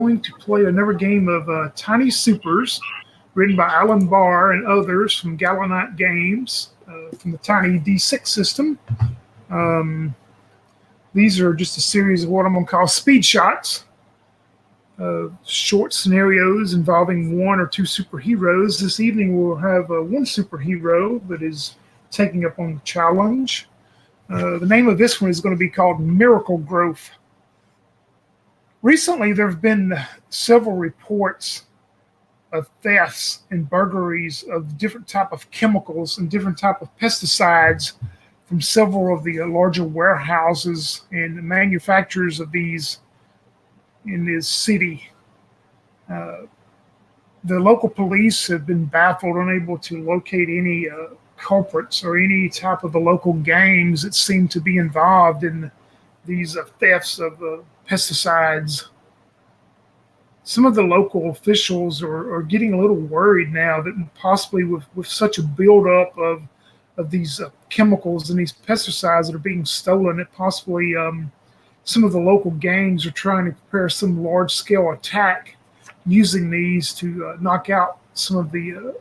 going to play another game of Tiny Supers, written by Alan Barr and others from Galanite Games from the Tiny D6 system. Um, these are just a series of what I'm going to call speed shots, short scenarios involving one or two superheroes. This evening we'll have one superhero that is taking up on the challenge. The name of this one is going to be called Miracle Growth. Recently, there have been several reports of thefts and burglaries of different type of chemicals and different type of pesticides from several of the larger warehouses and manufacturers of these in this city. Uh, the local police have been baffled, unable to locate any culprits or any type of the local gangs that seem to be involved in these thefts of pesticides. Some of the local officials are getting a little worried now that possibly with such a buildup of these chemicals and these pesticides that are being stolen, that possibly some of the local gangs are trying to prepare some large scale attack using these to knock out some of the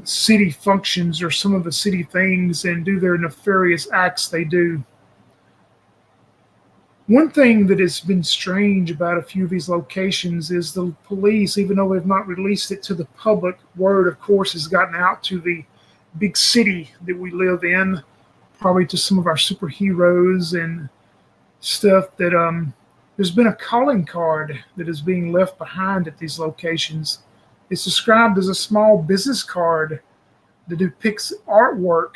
city functions or some of the city things and do their nefarious acts they do. One thing that has been strange about a few of these locations is the police, even though they've not released it to the public, word, of course, has gotten out to the big city that we live in, probably to some of our superheroes and stuff, that there's been a calling card that is being left behind at these locations. It's described as a small business card that depicts artwork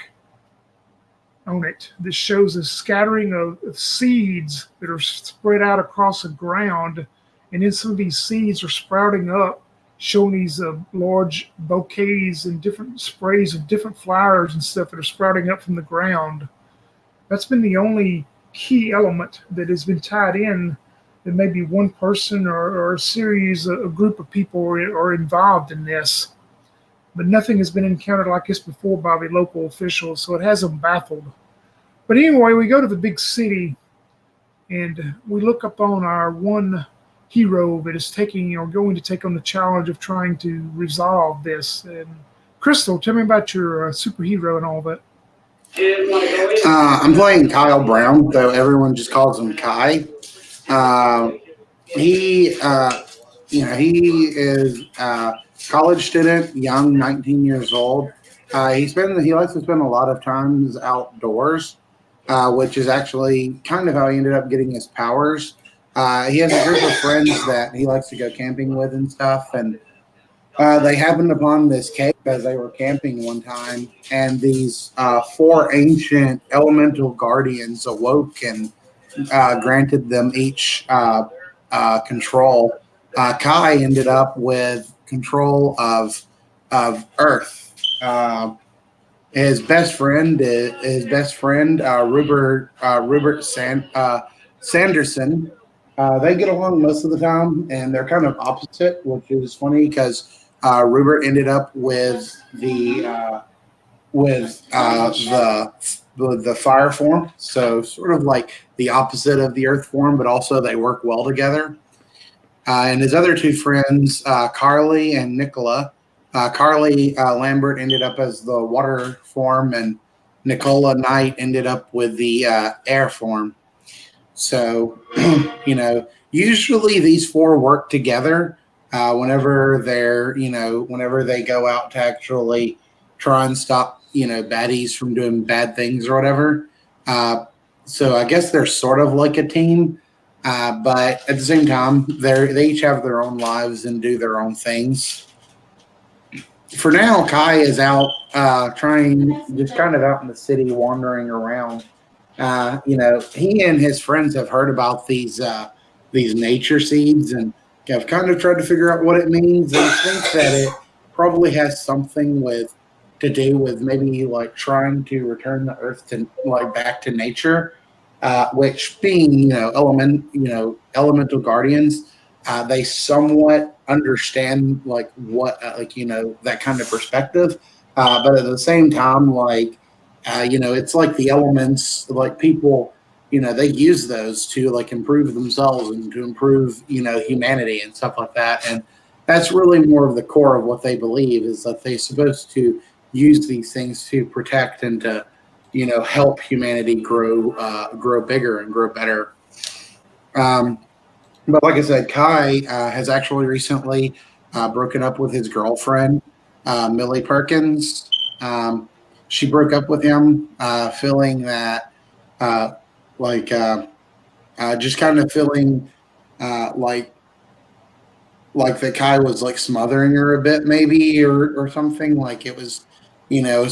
on it that shows a scattering of seeds that are spread out across the ground. And then some of these seeds are sprouting up, showing these large bouquets and different sprays of different flowers and stuff that are sprouting up from the ground. That's been the only key element that has been tied in, that maybe one person or a series, a group of people are involved in this. But nothing has been encountered like this before by the local officials, so it has them baffled. But anyway, we go to the big city and we look up on our one hero that is taking or going to take on the challenge of trying to resolve this. And Crystal, tell me about your superhero and all that. I'm playing Kyle Brown, though everyone just calls him Kai. Uh, he is a college student, young, 19 years old. He likes to spend a lot of times outdoors, which is actually kind of how he ended up getting his powers. He has a group of friends that he likes to go camping with and stuff, and they happened upon this cave as they were camping one time, and these four ancient elemental guardians awoke and granted them each control. Kai ended up with control of Earth. His best friend, Sanderson. They get along most of the time, and they're kind of opposite, which is funny because Rupert ended up with the fire form, so sort of like the opposite of the earth form, but also they work well together. And his other two friends, Carly and Nicola. Carly Lambert ended up as the water form, and Nicola Knight ended up with the air form. So, usually these four work together whenever they go out to actually try and stop, baddies from doing bad things or whatever. So I guess they're sort of like a team, but at the same time, they each have their own lives and do their own things. For now, Kai is out just kind of out in the city, wandering around. He and his friends have heard about these nature seeds and have kind of tried to figure out what it means. They think that it probably has something to do with maybe like trying to return the earth to like back to nature, which being elemental guardians, they somewhat understand like what that kind of perspective, but at the same time it's like the elements, like people they use those to like improve themselves and to improve, humanity and stuff like that. And that's really more of the core of what they believe is that they're supposed to use these things to protect and to, help humanity grow bigger and grow better. Um, but like I said, Kai has actually recently broken up with his girlfriend, Millie Perkins. She broke up with him, feeling that, uh, like, just kind of feeling like that Kai was like smothering her a bit, maybe, or something. Like it's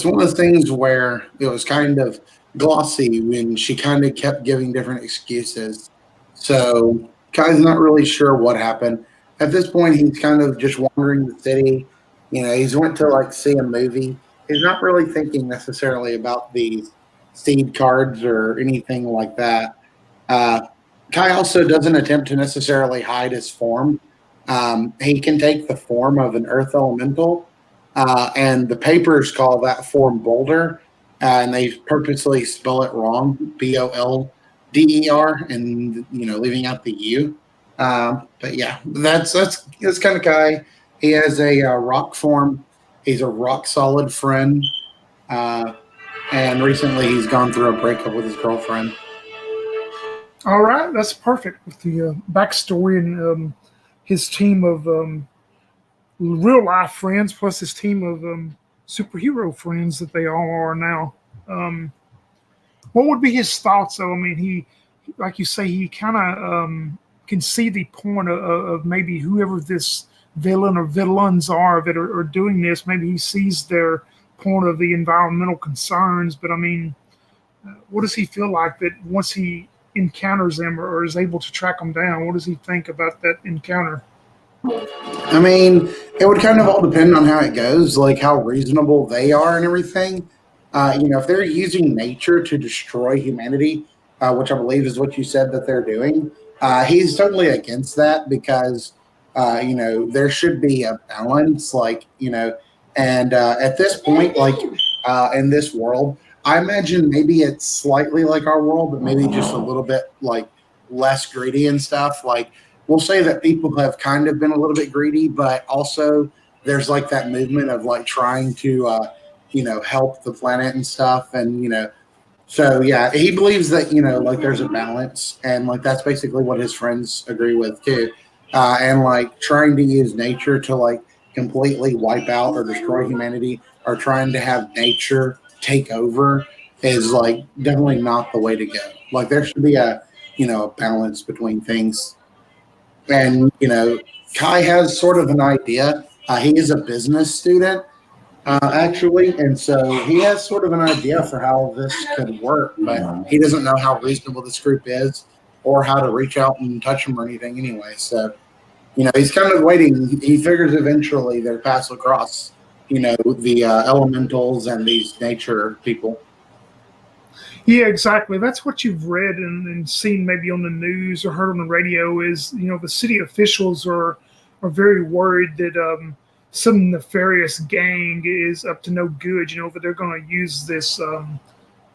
one of those things where it was kind of glossy when she kind of kept giving different excuses. So Kai's not really sure what happened. At this point, he's kind of just wandering the city. He's went to like see a movie. He's not really thinking necessarily about these seed cards or anything like that. Uh, Kai also doesn't attempt to necessarily hide his form. He can take the form of an earth elemental, and the papers call that form Boulder, and they purposely spell it wrong, Bolder, and leaving out the U. But yeah, that's kind of Kai. He has a rock form. He's a rock solid friend, uh, and recently he's gone through a breakup with his girlfriend. All right, that's perfect with the backstory and his team of real life friends plus his team of superhero friends that they all are now. Um, what would be his thoughts though? I mean, he, like you say, he kind of can see the point of maybe whoever this villain or villains are that are doing this. Maybe he sees their point of the environmental concerns, but I mean, what does he feel like that once he encounters them or is able to track them down? What does he think about that encounter? I mean, it would kind of all depend on how it goes, like how reasonable they are and everything. If they're using nature to destroy humanity, which I believe is what you said that they're doing, he's totally against that because, there should be a balance, and at this point, in this world, I imagine maybe it's slightly like our world, but maybe just a little bit like less greedy and stuff. Like we'll say that people have kind of been a little bit greedy, but also there's like that movement of like trying to, help the planet and stuff. And, so yeah, he believes that, like there's a balance and like that's basically what his friends agree with too. And like trying to use nature to like completely wipe out or destroy humanity or trying to have nature take over is like definitely not the way to go. Like there should be a balance between things. And Kai has sort of an idea. He is a business student, actually, and so he has sort of an idea for how this could work, but he doesn't know how reasonable this group is or how to reach out and touch them or anything anyway. So he's kind of waiting. He figures eventually their paths will cross. The elementals and these nature people. Yeah, exactly. That's what you've read and seen maybe on the news or heard on the radio is, the city officials are very worried that some nefarious gang is up to no good, that they're going to use this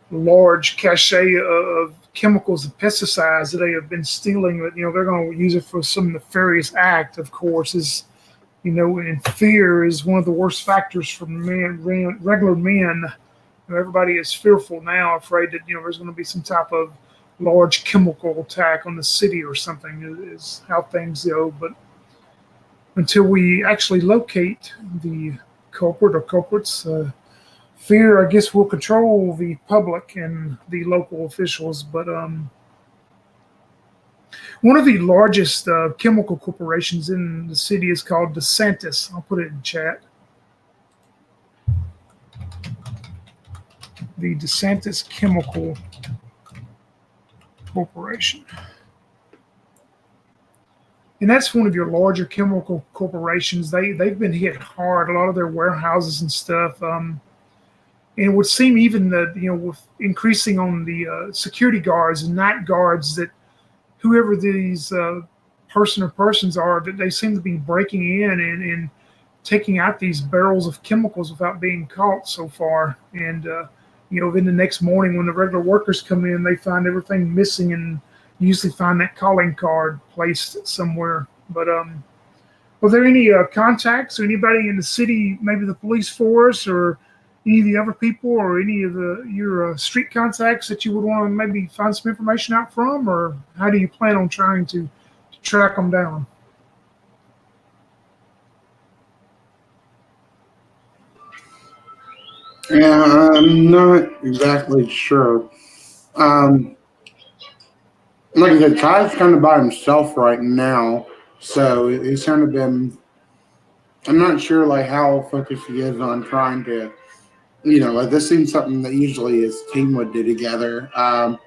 large cache of chemicals and pesticides that they have been stealing, that, they're going to use it for some nefarious act, of course, is, and fear is one of the worst factors for regular men. Everybody is fearful now, afraid that there's going to be some type of large chemical attack on the city or something. Is how things go. But until we actually locate the culprit or culprits, fear, I guess, will control the public and the local officials. But one of the largest chemical corporations in the city is called DeSantis. I'll put it in chat. The DeSantis Chemical Corporation. And that's one of your larger chemical corporations. They've been hit hard. A lot of their warehouses and stuff. And it would seem even that with increasing on the security guards and night guards, that whoever these person or persons are, that they seem to be breaking in and taking out these barrels of chemicals without being caught so far. And Then the next morning when the regular workers come in, they find everything missing and usually find that calling card placed somewhere. But were there any contacts or anybody in the city, maybe the police force or any of the other people or any of your street contacts that you would want to maybe find some information out from, or how do you plan on trying to track them down? Yeah, I'm not exactly sure. Um, like I said, Kai's kind of by himself right now, so he's kind of been. I'm not sure like how focused he is on trying to, like this seems something that usually his team would do together. I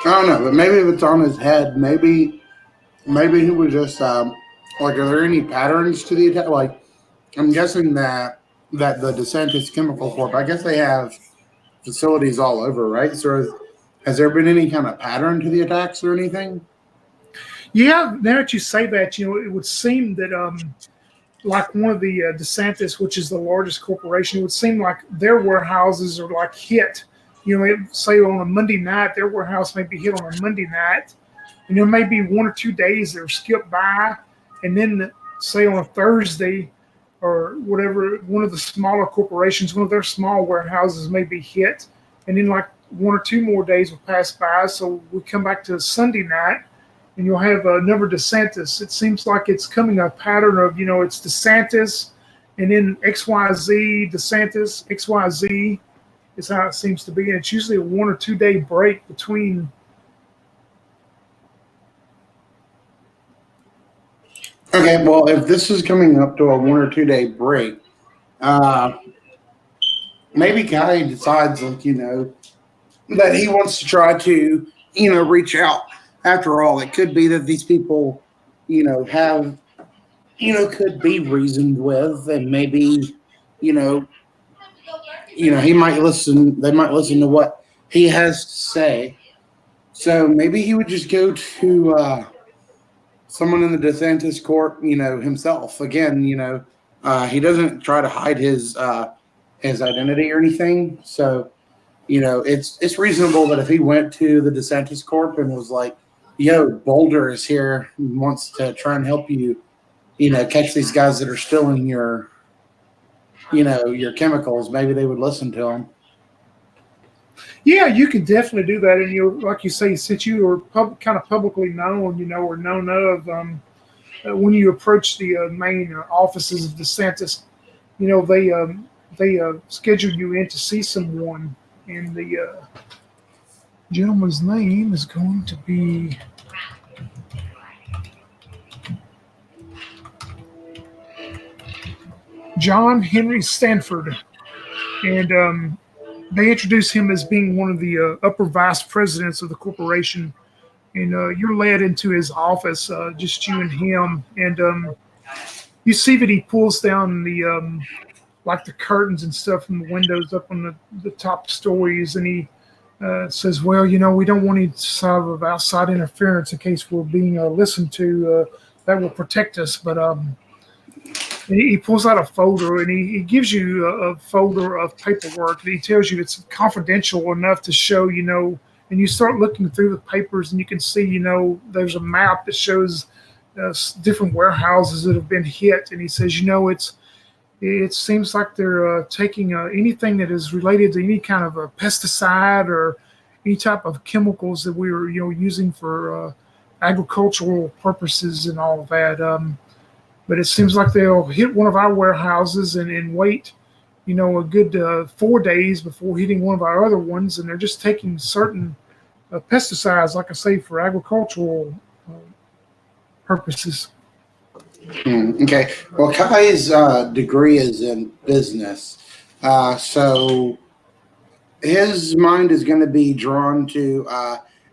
don't know, but maybe if it's on his head, maybe he was just like, are there any patterns to the attack? Like, I'm guessing that the DeSantis Chemical Corp, I guess they have facilities all over, right? So has there been any kind of pattern to the attacks or anything? Yeah, now that you say that, it would seem that like one of the DeSantis, which is the largest corporation, it would seem like their warehouses are like hit. Say on a Monday night, their warehouse may be hit on a Monday night, and there may be 1 or 2 days that are skipped by, and then say on a Thursday or whatever, one of the smaller corporations, one of their small warehouses may be hit, and then like 1 or 2 more days will pass by. So we come back to Sunday night, and you'll have another DeSantis. It seems like it's coming a pattern of, it's DeSantis and then XYZ, DeSantis, XYZ is how it seems to be. And it's usually a 1 or 2 day break between. Okay, well, if this is coming up to a 1 or 2 day break, uh, maybe Kai decides, like, that he wants to try to, reach out. After all, it could be that these people, have, could be reasoned with, and maybe, you know, he might listen. They might listen to what he has to say. So maybe he would just go to someone in the DeSantis court, himself. Again, he doesn't try to hide his identity or anything. So, it's reasonable that if he went to the DeSantis Corp and was like, "Yo, Boulder is here and wants to try and help you, catch these guys that are stealing your chemicals," maybe they would listen to him. Yeah, you can definitely do that. And like you say, since you are kind of publicly known, or known of, when you approach the main offices of DeSantis, they schedule you in to see someone, and the gentleman's name is going to be John Henry Stanford, and they introduce him as being one of the upper vice presidents of the corporation. And you're led into his office, just you and him, and you see that he pulls down the like the curtains and stuff from the windows up on the top stories, and he says, "Well, we don't want any sort of outside interference in case we're being listened to. That will protect us." But and he pulls out a folder, and he gives you a folder of paperwork that he tells you it's confidential enough to show, and you start looking through the papers, and you can see, there's a map that shows different warehouses that have been hit. And he says, it seems like they're taking anything that is related to any kind of a pesticide or any type of chemicals that we were, using for agricultural purposes and all of that. But it seems like they'll hit one of our warehouses and wait, a good 4 days before hitting one of our other ones. And they're just taking certain pesticides, like I say, for agricultural purposes. Okay. Well, Kai's degree is in business. So his mind is going to be drawn to,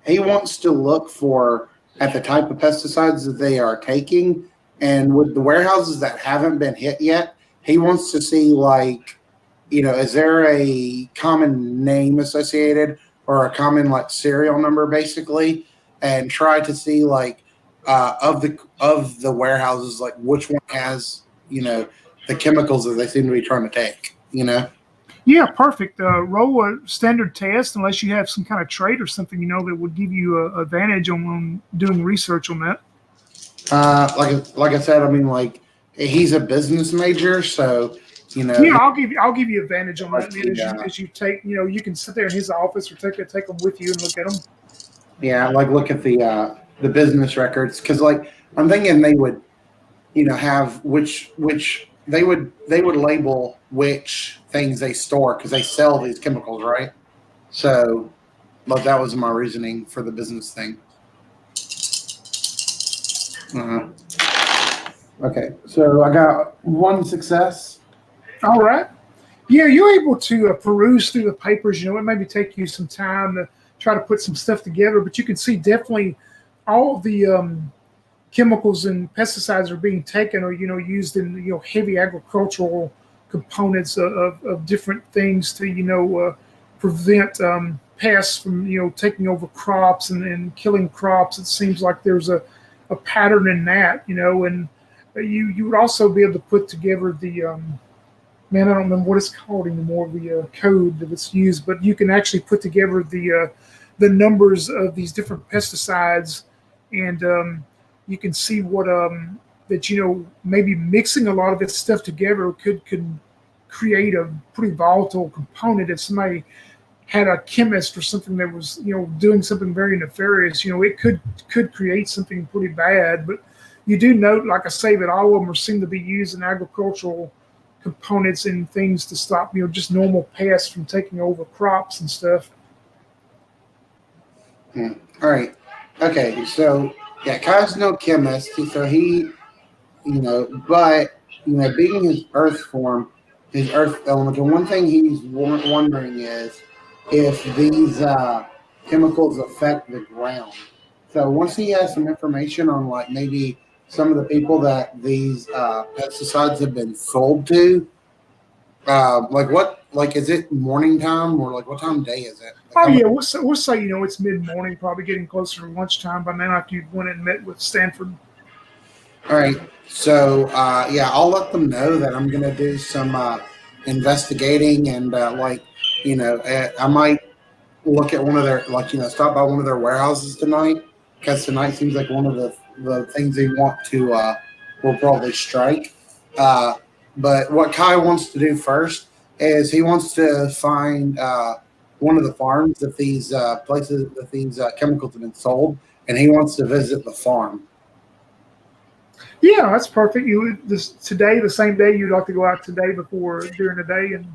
he wants to look at the type of pesticides that they are taking. And with the warehouses that haven't been hit yet, he wants to see, like, is there a common name associated or a common, like, serial number, basically, and try to see, like, of the warehouses, like, which one has, the chemicals that they seem to be trying to take. Yeah, perfect. Roll a standard test unless you have some kind of trait or something, that would give you a advantage on doing research on that. Like I said, I mean, like he's a business major, so Yeah, he I'll give you advantage on that. like Then as you take, you can sit there in his office or take them with you and look at them. like look at the business records because like I'm thinking they would have which they would label which things they store because they sell these chemicals, right? So, but that was my reasoning for the business thing. Uh-huh. Okay, so I got one success. All right. Yeah, you're able to peruse through the papers. It maybe take you some time to try to put some stuff together, but you can see definitely all of the chemicals and pesticides are being taken or used in heavy agricultural components of different things to prevent pests from taking over crops and killing crops. It seems like there's a pattern in that, and you would also be able to put together the man, I don't remember what it's called anymore, the code that's used, but you can actually put together the numbers of these different pesticides, and you can see what that maybe mixing a lot of this stuff together could create a pretty volatile component. If somebody had a chemist or something that was doing something very nefarious, it could create something pretty bad. But you do note, like I say, that all of them seem to be used in agricultural components and things to stop just normal pests from taking over crops and stuff. All right. Okay, so yeah, Kai's no chemist, so he, but being his Earth form, his Earth elemental. One thing he's wondering is if these chemicals affect the ground. So once he has some information on like maybe some of the people that these pesticides have been sold to, like what, like is it morning time or like what time of day is it? Like Oh how much? yeah, we'll say it's mid morning, probably getting closer to lunchtime by now after you've went and met with Stanford. All right. So yeah, I'll let them know that I'm gonna do some investigating and I might look at one of their stop by one of their warehouses tonight because tonight seems like one of the things they want to will probably strike. Uh, but what Kai wants to do first is he wants to find one of the farms that these places that these chemicals have been sold, and he wants to visit the farm. Yeah, that's perfect. You this today, the same day you'd like to go out today before during the day, and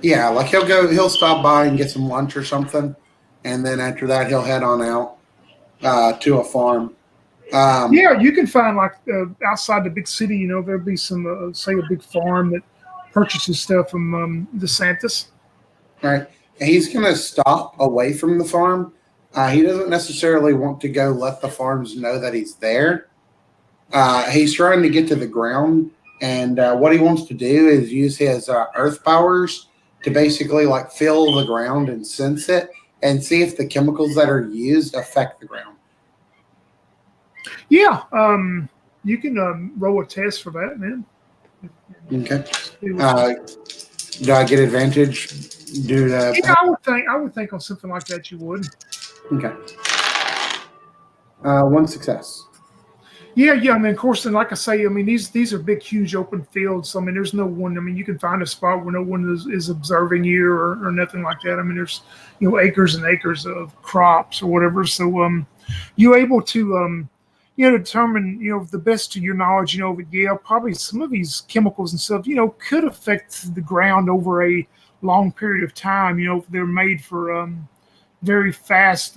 Yeah, like he'll stop by and get some lunch or something, and then after that he'll head on out to a farm. Um, yeah, you can find like outside the big city. There'll be some say a big farm that purchases stuff from DeSantis. right, and he's gonna stop away from the farm. He doesn't necessarily want to go let the farms know that he's there. He's trying to get to the ground, and what he wants to do is use his earth powers to basically like fill the ground and sense it, and see if the chemicals that are used affect the ground. Yeah, you can roll a test for that, man. Okay. See what you- Uh, do I get advantage due Yeah, to? I would think on something like that you would. Okay. One success. Yeah, yeah. I mean, of course, and like I say, I mean, these are big, huge open fields. So, I mean, there's no one. I mean, you can find a spot where no one is observing you or nothing like that. I mean, there's acres and acres of crops or whatever. So, you're able to determine the best to your knowledge. That yeah, probably some of these chemicals and stuff could affect the ground over a long period of time. If they're made for very fast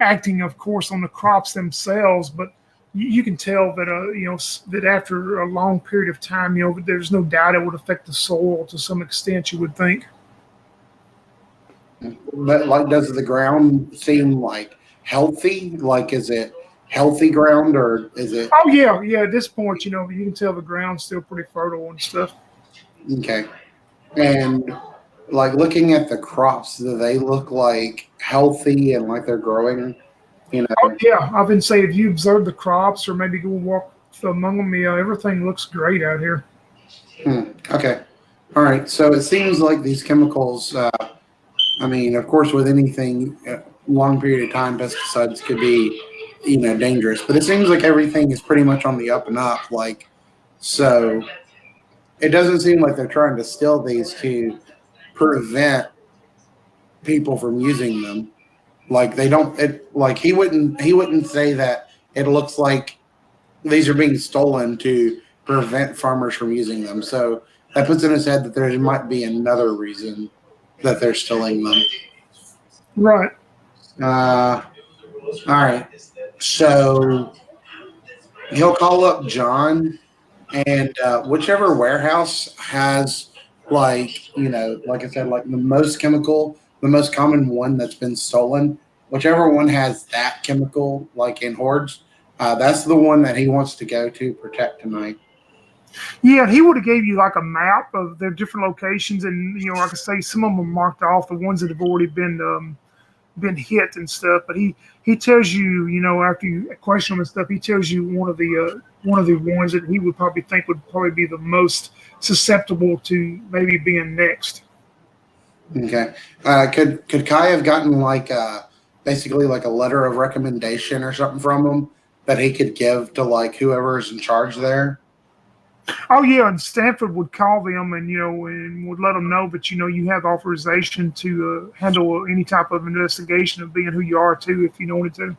acting, of course, on the crops themselves, but you can tell that that after a long period of time, there's no doubt it would affect the soil to some extent. You would think. But like, does the ground seem like healthy? Like, is it healthy ground or is it Oh yeah, yeah. At this point, you can tell the ground's still pretty fertile and stuff. okay? And like looking at the crops, do they look like healthy and like they're growing? You Oh know, yeah, I've been saying if you observe the crops or maybe go walk among them, everything looks great out here. okay. All right. So it seems like these chemicals. I mean, of course, with anything, long period of time, pesticides could be, dangerous. But it seems like everything is pretty much on the up and up. Like, so it doesn't seem like they're trying to still these to prevent people from using them. Like they don't. Like he wouldn't say that it looks like these are being stolen to prevent farmers from using them. So that puts in his head that there might be another reason that they're stealing them. Right. Uh, all right. So he'll call up John, and whichever warehouse has, like, like I said, like the most chemical, the most common one that's been stolen, whichever one has that chemical, like in hordes, that's the one that he wants to go to protect tonight. Yeah, he would have gave you like a map of their different locations, and like I say, some of them are marked off, the ones that have already been hit and stuff. But he tells you, after you question him and stuff, he tells you one of the ones that he would probably think would probably be the most susceptible to maybe being next. Okay. Could Kai have gotten like basically like a letter of recommendation or something from him that he could give to like whoever is in charge there? Oh yeah, and Stanford would call them and and would let them know that you have authorization to handle any type of investigation of being who you are too, if you wanted to.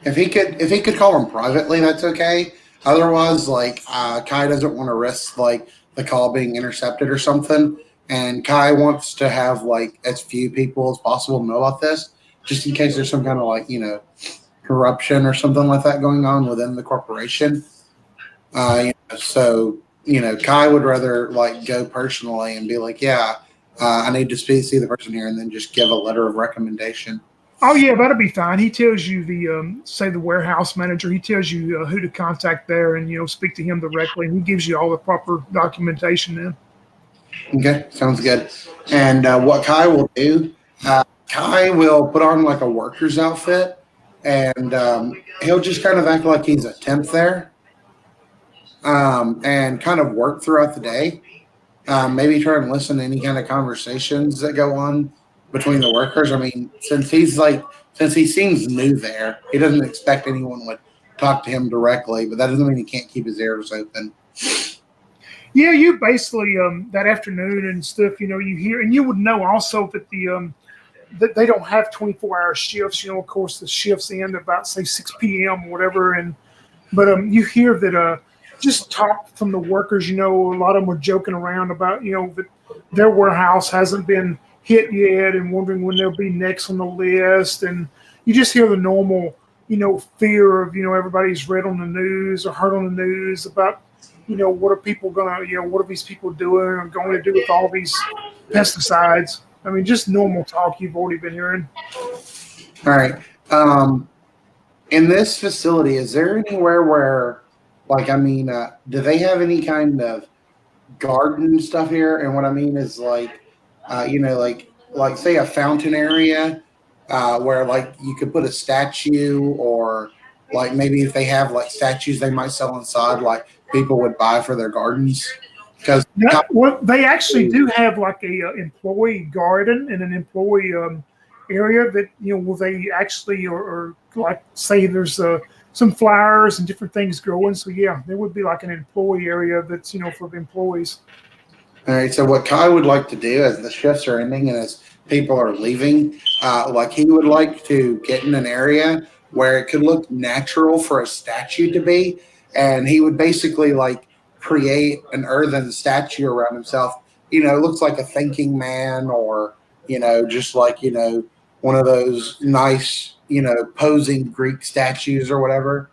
If he could call him privately, that's okay. Otherwise, like Kai doesn't want to risk like the call being intercepted or something, and Kai wants to have like as few people as possible know about this, just in case there's some kind of like corruption or something like that going on within the corporation. So Kai would rather like go personally and be like, yeah, I need to see the person here, and then just give a letter of recommendation. Oh yeah, that'll be fine. He tells you say the warehouse manager. He tells you who to contact there, and speak to him directly. And he gives you all the proper documentation. Then. Okay, sounds good. And what Kai will do, Kai will put on like a worker's outfit, and he'll just kind of act like he's a temp there, and kind of work throughout the day. Maybe try and listen to any kind of conversations that go on between the workers. I mean, since he seems new there, he doesn't expect anyone would talk to him directly, but that doesn't mean he can't keep his ears open. Yeah, you basically that afternoon and stuff. You hear, and you would know also that that they don't have 24-hour shifts. Of course, the shifts end about say 6 p.m. or whatever, and but you hear that just talk from the workers. A lot of them were joking around about that their warehouse hasn't been hit yet, and wondering when they'll be next on the list. And you just hear the normal fear of everybody's read on the news or heard on the news about what are people gonna what are these people doing or going to do with all these pesticides. I mean, just normal talk you've already been hearing. All right. In this facility, is there anywhere where, like, I mean, do they have any kind of garden stuff here? And what I mean is, like, like say a fountain area where, like, you could put a statue, or like maybe if they have like statues they might sell inside, like people would buy for their gardens. Because Yeah, well, they actually do have like a employee garden and an employee area that where they actually or like say there's some flowers and different things growing. So yeah, there would be like an employee area that's for the employees. all right, so what Kai would like to do as the shifts are ending and as people are leaving, like he would like to get in an area where it could look natural for a statue to be, and he would basically like create an earthen statue around himself. It looks like a thinking man, or just like one of those nice posing Greek statues or whatever,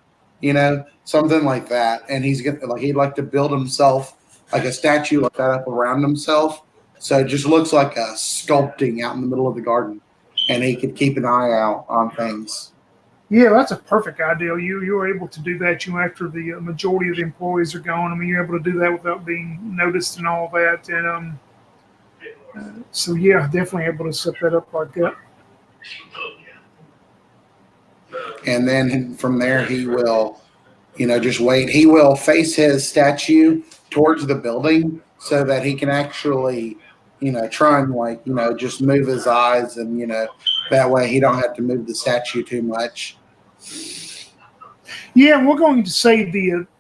something like that. And he'd like to build himself like a statue like that up around himself. So it just looks like a sculpting out in the middle of the garden, and he could keep an eye out on things. Yeah, that's a perfect idea. You're able to do that. After the majority of the employees are gone. I mean, you're able to do that without being noticed and all that. And so yeah, definitely able to set that up like that. And then from there, he will, just wait. He will face his statue towards the building, so that he can actually, try and like, just move his eyes, and that way he don't have to move the statue too much. Yeah, we're going to say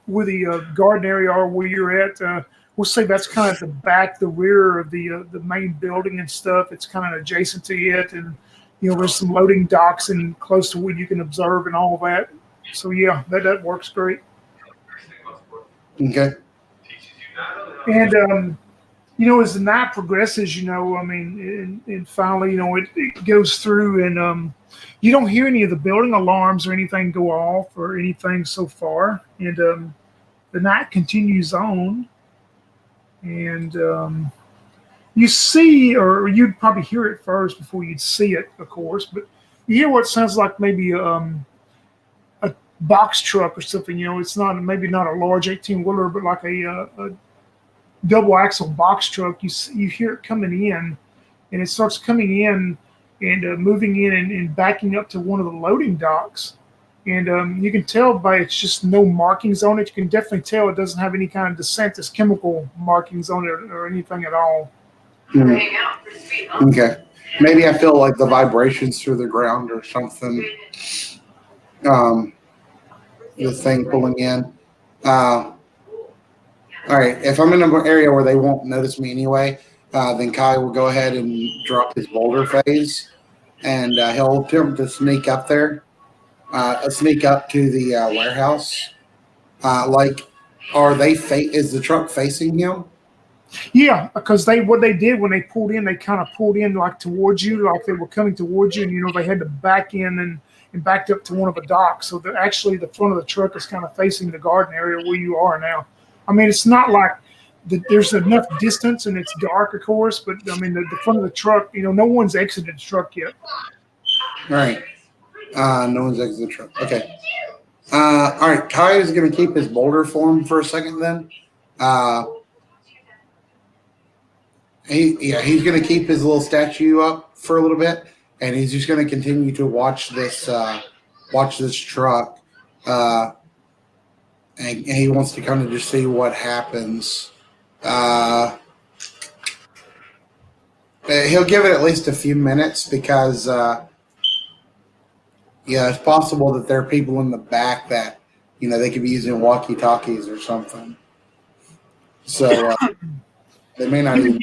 where the garden area are where you're at. We'll say that's kind of the back, the rear of the main building and stuff. It's kind of adjacent to it, and there's some loading docks and close to where you can observe and all that. So yeah, that works great. Okay. And as the night progresses, I mean, and finally, it goes through, and you don't hear any of the building alarms or anything go off or anything so far, and the night continues on, and you see, or you'd probably hear it first before you'd see it, of course, but you hear what sounds like maybe a box truck or something. It's not maybe not a large 18-wheeler, but like a double axle box truck. You hear it coming in, and it starts coming in and moving in and backing up to one of the loading docks. And you can tell by it's just no markings on it. You can definitely tell it doesn't have any kind of DeSantis chemical markings on it or anything at all. Okay. Maybe I feel like the vibrations through the ground or something. The thing pulling in. All right. If I'm in an area where they won't notice me anyway, then Kai will go ahead and drop his boulder phase, and he'll attempt to sneak up there, sneak up to the warehouse. Are they? Is the truck facing him? Yeah, because what they did when they pulled in, they kind of pulled in like towards you, like they were coming towards you, and they had to back in and backed up to one of the docks. So that actually the front of the truck is kind of facing the garden area where you are now. I mean, it's not like there's enough distance and it's dark, of course, but I mean, the front of the truck, no one's exited the truck yet. All right. No one's exited the truck. Okay. All right. Kai is going to keep his boulder form for a second then. He's going to keep his little statue up for a little bit, and he's just going to continue to watch this truck, and he wants to kind of just see what happens. He'll give it at least a few minutes because, it's possible that there are people in the back that, they could be using walkie-talkies or something. So they may not even.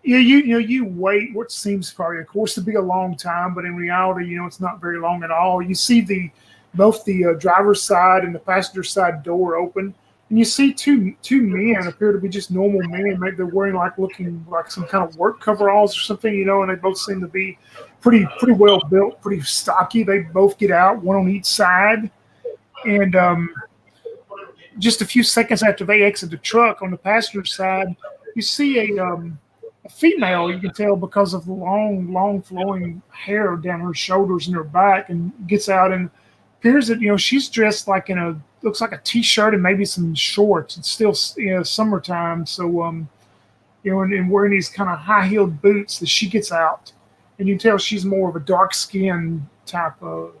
You wait what seems probably, of course, to be a long time, but in reality, it's not very long at all. You see both the driver's side and the passenger side door open, and you see two men appear to be just normal men. Maybe they're wearing looking like some kind of work coveralls or something, and they both seem to be pretty well built, pretty stocky. They both get out, one on each side, and just a few seconds after they exit the truck on the passenger side, you see a female. You can tell because of the long flowing hair down her shoulders and her back, and gets out and appears that she's dressed like looks like a t-shirt and maybe some shorts. It's still summertime, so and wearing these kind of high-heeled boots. That she gets out, and you can tell she's more of a dark skin type of.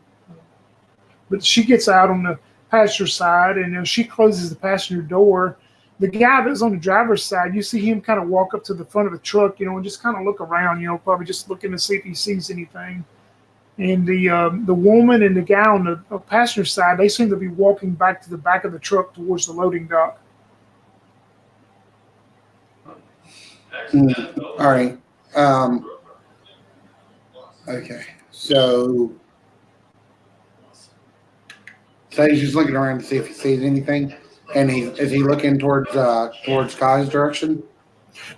But she gets out on the passenger side, and she closes the passenger door. The guy that's on the driver's side, you see him kind of walk up to the front of the truck, and just kind of look around, probably just looking to see if he sees anything. And the woman and the guy on the passenger side, they seem to be walking back to the back of the truck towards the loading dock. All right. Okay. So he's just looking around to see if he sees anything. And is he looking towards Kai's direction?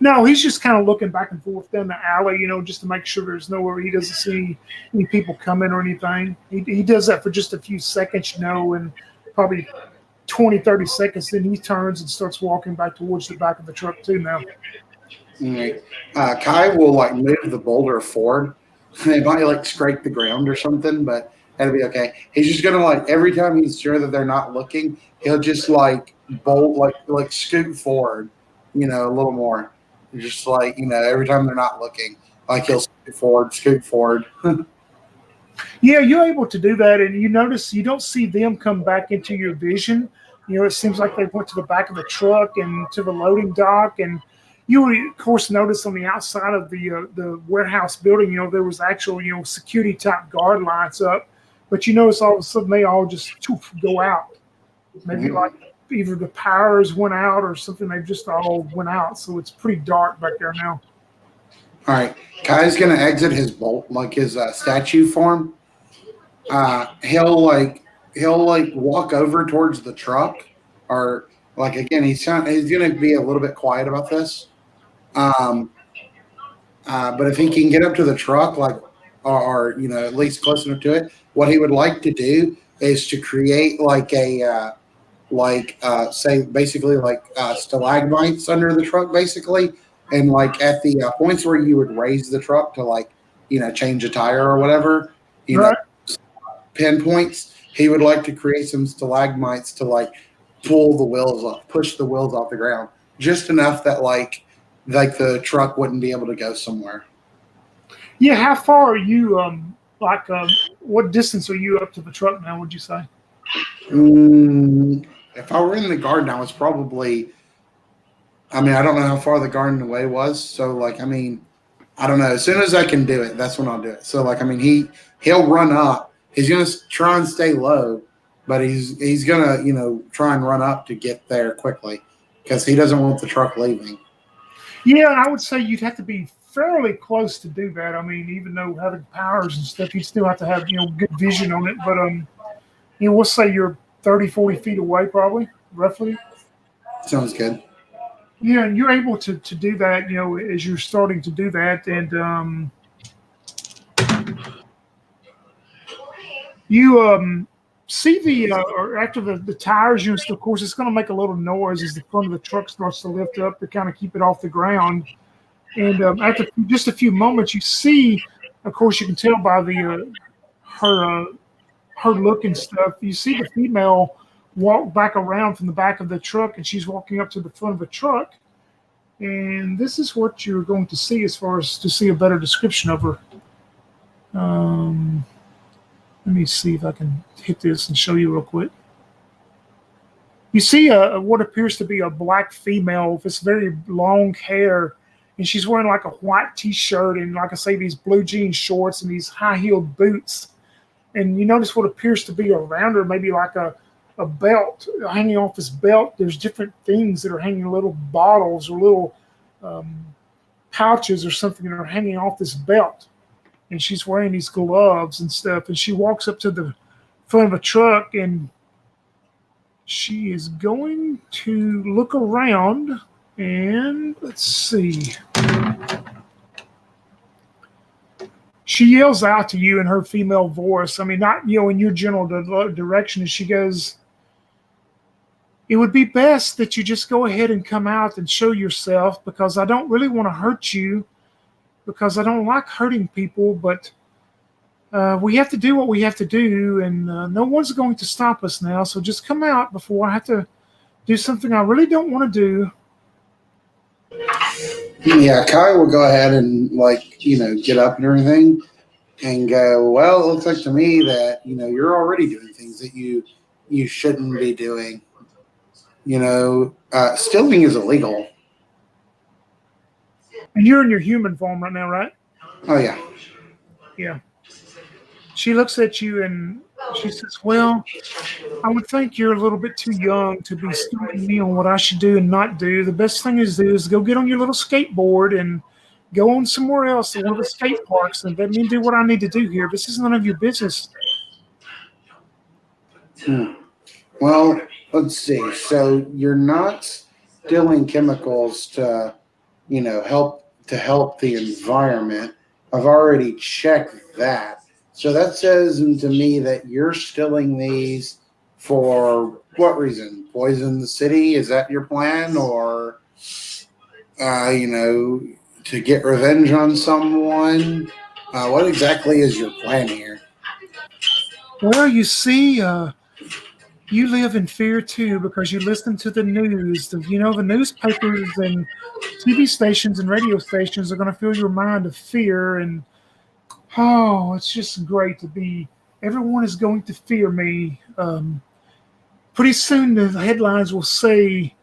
No, he's just kind of looking back and forth down the alley, just to make sure there's nowhere he doesn't see any people coming or anything. He does that for just a few seconds, and probably 20, 30 seconds. Then he turns and starts walking back towards the back of the truck too now. All right. Kai will move the boulder forward. They might scrape the ground or something, but that'll be okay. He's just gonna every time he's sure that they're not looking, he'll just bolt scoot forward, a little more. Just every time they're not looking, he'll scoot forward. Yeah, you're able to do that, and you notice you don't see them come back into your vision, It seems like they went to the back of the truck and to the loading dock, and you would, of course, notice on the outside of the warehouse building, there was actual, security type guard lights up, but you notice all of a sudden they all just go out. Maybe like either the powers went out or something. They just all went out, so it's pretty dark back there now. All right, Kai's gonna exit his bolt, like his statue form. He'll walk over towards the truck, or like again, he's gonna be a little bit quiet about this. But if he can get up to the truck, or at least close enough to it, what he would like to do is to create like a say basically like stalagmites under the truck, basically, and like at the points where you would raise the truck to change a tire or whatever, Right. Pinpoints. He would like to create some stalagmites to pull the wheels off, push the wheels off the ground, just enough that like the truck wouldn't be able to go somewhere. Yeah, how far are you? What distance are you up to the truck now? Would you say? If I were in the garden, I was probably. I mean, I don't know how far the garden away was, so I don't know. As soon as I can do it, that's when I'll do it. So he'll run up. He's gonna try and stay low, but he's gonna try and run up to get there quickly because he doesn't want the truck leaving. Yeah, and I would say you'd have to be fairly close to do that. I mean, even though having powers and stuff, you'd still have to have good vision on it. But we'll say you're 30, 40 feet away, probably roughly. Sounds good. Yeah, and you're able to do that, as you're starting to do that, and you see or after the tires used, of course, it's going to make a little noise as the front of the truck starts to lift up to kind of keep it off the ground. And after just a few moments, you see, of course, you can tell by the her look and stuff. You see the female walk back around from the back of the truck, and she's walking up to the front of the truck. And this is what you're going to see as far as to see a better description of her. Let me see if I can hit this and show you real quick. You see what appears to be a black female with this very long hair, and she's wearing like a white t-shirt and, like I say, these blue jean shorts and these high-heeled boots. And you notice what appears to be around her, maybe like a belt hanging off this belt. There's different things that are hanging, little bottles or little pouches or something that are hanging off this belt. And she's wearing these gloves and stuff. And she walks up to the front of a truck, and she is going to look around. And let's see. She yells out to you in her female voice. I mean, not in your general direction. And she goes, "It would be best that you just go ahead and come out and show yourself, because I don't really want to hurt you, because I don't like hurting people, but we have to do what we have to do, and no one's going to stop us now. So just come out before I have to do something I really don't want to do." Yeah, Kai will go ahead and get up and everything and go, "Well, it looks like to me that you're already doing things that you shouldn't be doing. Stealing is illegal." And you're in your human form right now, right? Oh yeah. Yeah. She looks at you and she says, "Well, I would think you're a little bit too young to be schooling me on what I should do and not do. The best thing to do is go get on your little skateboard and go on somewhere else at one of the skate parks and let me do what I need to do here. This is none of your business." Well, let's see. So you're not stealing chemicals to, help the environment. I've already checked that. So that says to me that you're stealing these for what reason? Poison the city? Is that your plan? Or, to get revenge on someone? What exactly is your plan here? Well, you see, you live in fear too, because you listen to the news. The newspapers and TV stations and radio stations are going to fill your mind of fear. And it's just great to be. Everyone is going to fear me. Pretty soon the headlines will say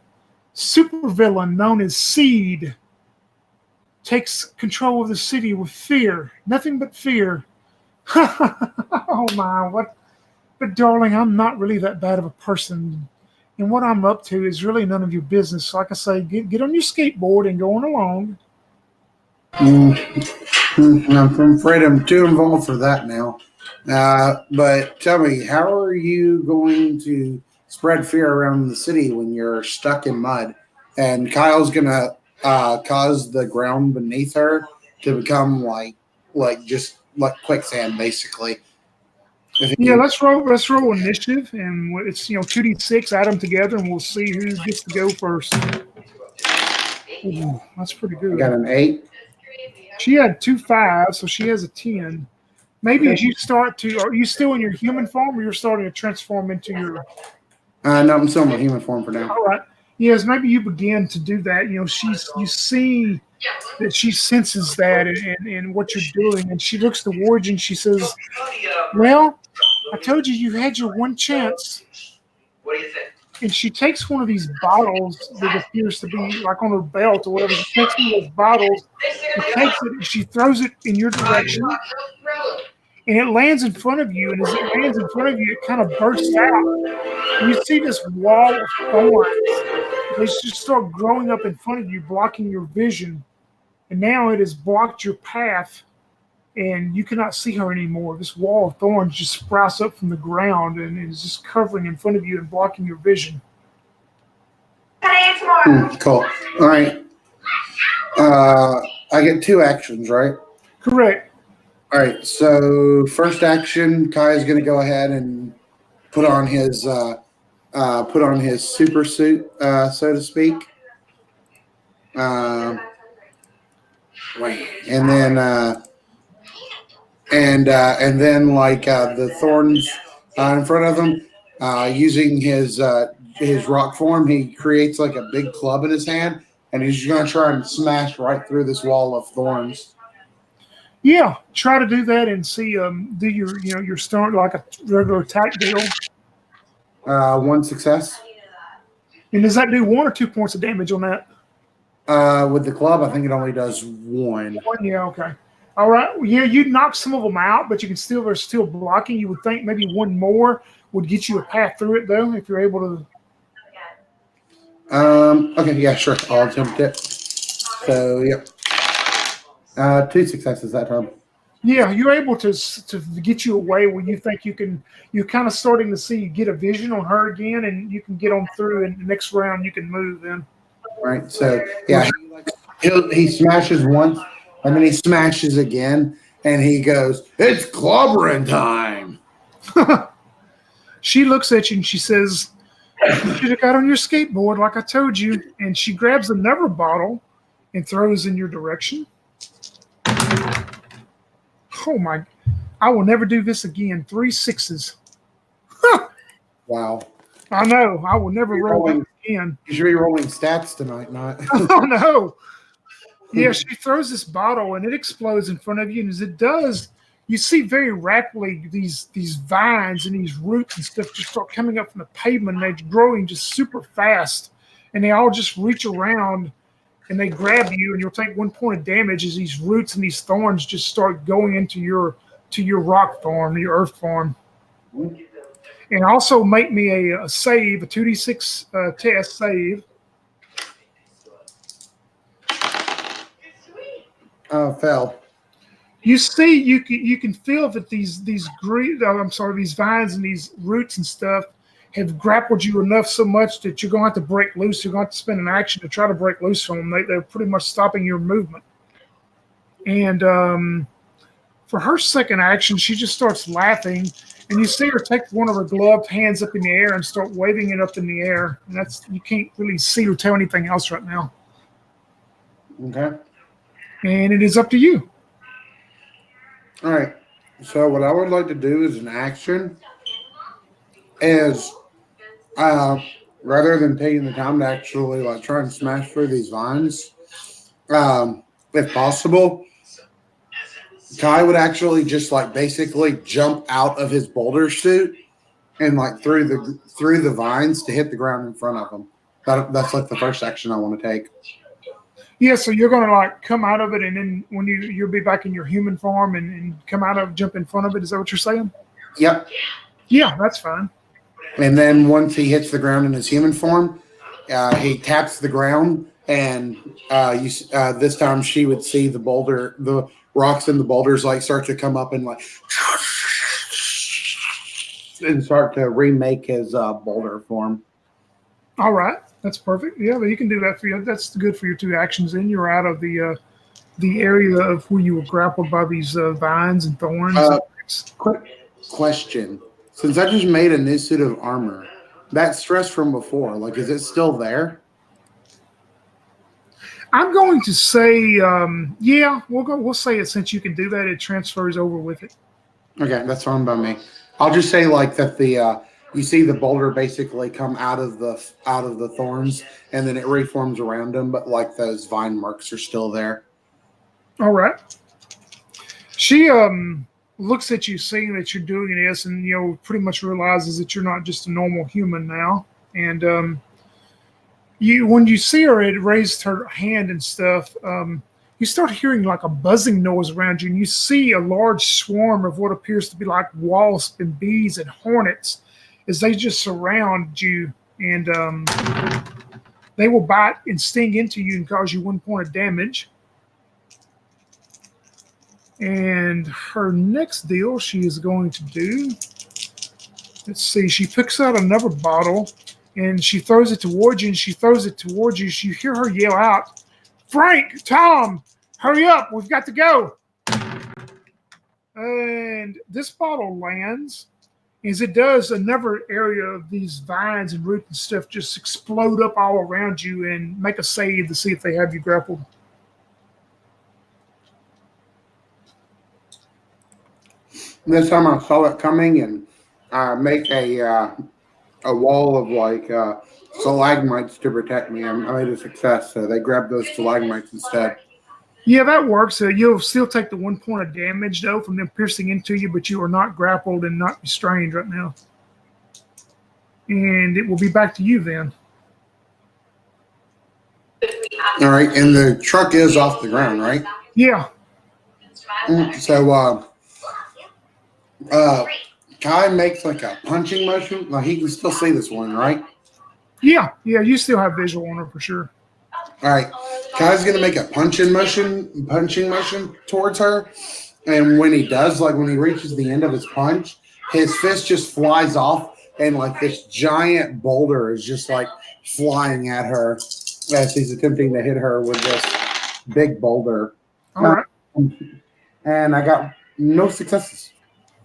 supervillain known as Seed takes control of the city with fear. Nothing but fear. Oh my, what? But darling, I'm not really that bad of a person. And what I'm up to is really none of your business. Like I say, get on your skateboard and go on along. I'm afraid I'm too involved for that now. But tell me, how are you going to spread fear around the city when you're stuck in mud? And Kyle's gonna cause the ground beneath her to become like just like quicksand, basically. If Yeah, he- let's roll initiative, and it's 2d6. Add them together, and we'll see who gets to go first. Ooh, that's pretty I got good. an 8. She had 2 5s, so she has a 10. Maybe as Okay. you start to, are you still in your human form, or you're starting to transform into your? No, I'm still in my human form for now. All right. Yes, maybe you begin to do that. You see that she senses that and what you're doing, and she looks towards you and she says, "Well, I told you you had your one chance." And she takes one of these bottles that appears to be like on her belt or whatever. She takes one of those bottles, she takes it, and she throws it in your direction, and it lands in front of you. And as it lands in front of you, it kind of bursts out. And you see this wall of thorns. They just start growing up in front of you, blocking your vision. And now it has blocked your path, and you cannot see her anymore. This wall of thorns just sprouts up from the ground and is just covering in front of you and blocking your vision. Cool. All right. I get 2 actions, right? Correct. All right. So first action, Kai is going to go ahead and put on his super suit, so to speak. And then and then the thorns in front of him, using his rock form, he creates like a big club in his hand, and he's just gonna try and smash right through this wall of thorns. Yeah, try to do that and see. Do your start like a regular attack deal, 1 success. and does that do 1 or 2 points of damage on that? With the club, I think it only does 1. One, yeah, okay. All right. Yeah, you knock some of them out, but you can still they're still blocking. You would think maybe one more would get you a path through it, though, if you're able to. Okay, yeah, sure. I'll attempt it. So, yep. 2 successes that time. Yeah, you're able to get you away where you think you can. You're kind of starting to see you get a vision on her again, and you can get on through. And the next round you can move in. Right. So, yeah, he smashes once, and then he smashes again, and he goes, "It's clobbering time." She looks at you and she says, "You should have got on your skateboard like I told you." And she grabs another bottle and throws in your direction. Oh my! I will never do this again. 3 6s. Wow. I know. I will never You're roll rolling- that again. You should be rolling stats tonight, not. Oh no! Yeah, she throws this bottle and it explodes in front of you. And as it does, you see very rapidly these vines and these roots and stuff just start coming up from the pavement, and they're growing just super fast. And they all just reach around and they grab you, and you'll take 1 point of damage as these roots and these thorns just start going into your rock form, your earth form. And also make me a save, a 2d6 test save. Fell. You see, you can feel that these these vines and these roots and stuff have grappled you enough so much that you're going to have to break loose. You're going to have to spend an action to try to break loose from them. They're pretty much stopping your movement. And for her second action, she just starts laughing, and you see her take one of her gloved hands up in the air and start waving it up in the air. And you can't really see or tell anything else right now. Okay. And it is up to you. All right. So what I would like to do as an action is, rather than taking the time to actually try and smash through these vines, if possible, Kai would actually just basically jump out of his boulder suit and like through the vines to hit the ground in front of them. That's like the first action I want to take. Yeah, so you're gonna like come out of it, and then when you'll be back in your human form and come out of jump in front of it. Is that what you're saying? Yep. Yeah, that's fine. And then once he hits the ground in his human form, he taps the ground, and this time she would see the rocks and the boulders like start to come up and like and start to remake his boulder form. All right, that's perfect. Yeah, but you can do that for you. That's good for your two actions. Then you're out of the area of where you were grappled by these vines and thorns. Quick question: since I just made a new suit of armor, that stress from before, like, is it still there? I'm going to say, yeah, we'll say it since you can do that. It transfers over with it. Okay, that's fine by me. I'll just say like that you see the boulder basically come out of the thorns, and then it reforms around them, but like those vine marks are still there. All right. She looks at you, seeing that you're doing this, and pretty much realizes that you're not just a normal human now. And when you see her, it raised her hand and stuff. You start hearing like a buzzing noise around you, and you see a large swarm of what appears to be like wasps and bees and hornets as they just surround you, and they will bite and sting into you and cause you 1 point of damage. And her next deal she is going to do, let's see, she picks out another bottle and she throws it towards you, and she throws it towards you. You hear her yell out, "Frank, Tom, hurry up, we've got to go." And this bottle lands. As it does, another area of these vines and roots and stuff just explode up all around you, and make a save to see if they have you grappled. This time I saw it coming, and I make a wall of like stalagmites to protect me. I made a success, so they grabbed those stalagmites instead. Yeah, that works. You'll still take the 1 point of damage, though, from them piercing into you, but you are not grappled and not restrained right now. And it will be back to you then. All right, and the truck is off the ground, right? Yeah. So Kai makes like a punching motion. Like he can still see this one, right? Yeah, you still have visual on her for sure. All right. Kai's gonna make a punching motion towards her. And when he does, like when he reaches the end of his punch, his fist just flies off, and like this giant boulder is just like flying at her as he's attempting to hit her with this big boulder. All right. And I got no successes.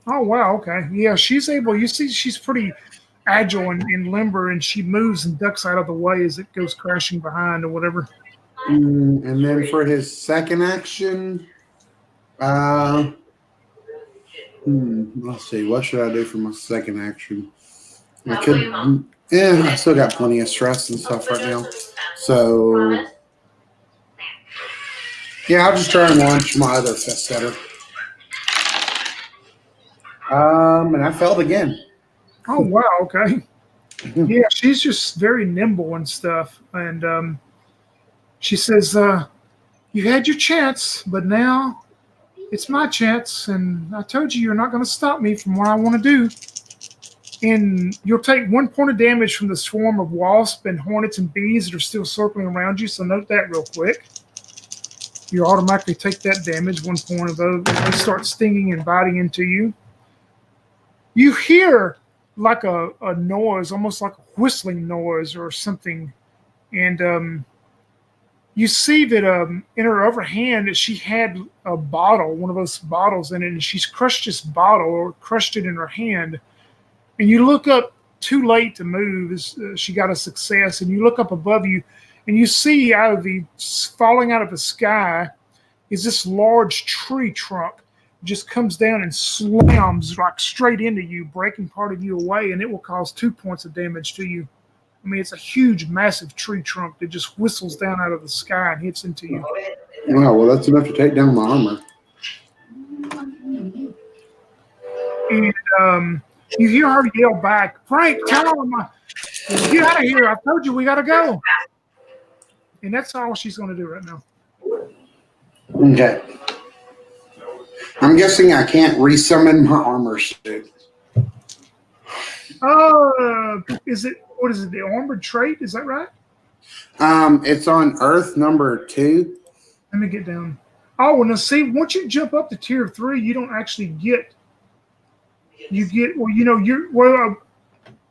Oh, wow. Okay. Yeah, she's able. You see, she's pretty agile and limber, and she moves and ducks out of the way as it goes crashing behind or whatever. And then for his second action, let's see, what should I do for my second action? I still got plenty of stress and stuff right now. So, yeah, I'll just try and launch my other fist at her. And I failed again. Oh, wow. Okay. Yeah, she's just very nimble and stuff. And she says, "You had your chance, but now it's my chance. And I told you you're not going to stop me from what I want to do." And you'll take 1 point of damage from the swarm of wasps and hornets and bees that are still circling around you. So note that real quick. You automatically take that damage, 1 point of those. They start stinging and biting into you. You hear like a noise, almost like a whistling noise or something. And you see that in her other hand that she had a bottle, one of those bottles in it, and she's crushed this bottle or crushed it in her hand. And you look up, too late to move, she got a success, and you look up above you, and you see falling out of the sky is this large tree trunk. Just comes down and slams like straight into you, breaking part of you away, and it will cause 2 points of damage to you. I mean, it's a huge, massive tree trunk that just whistles down out of the sky and hits into you. Wow, well, that's enough to take down my armor. And You hear her yell back, Frank, tell him, get out of here. I told you we got to go. And that's all she's going to do right now. Okay. I'm guessing I can't resummon my armor suit. What is it, the armored trait? Is that right? It's on Earth number 2. Let me get down. Oh, well, now see, once you jump up to tier 3, you don't actually get.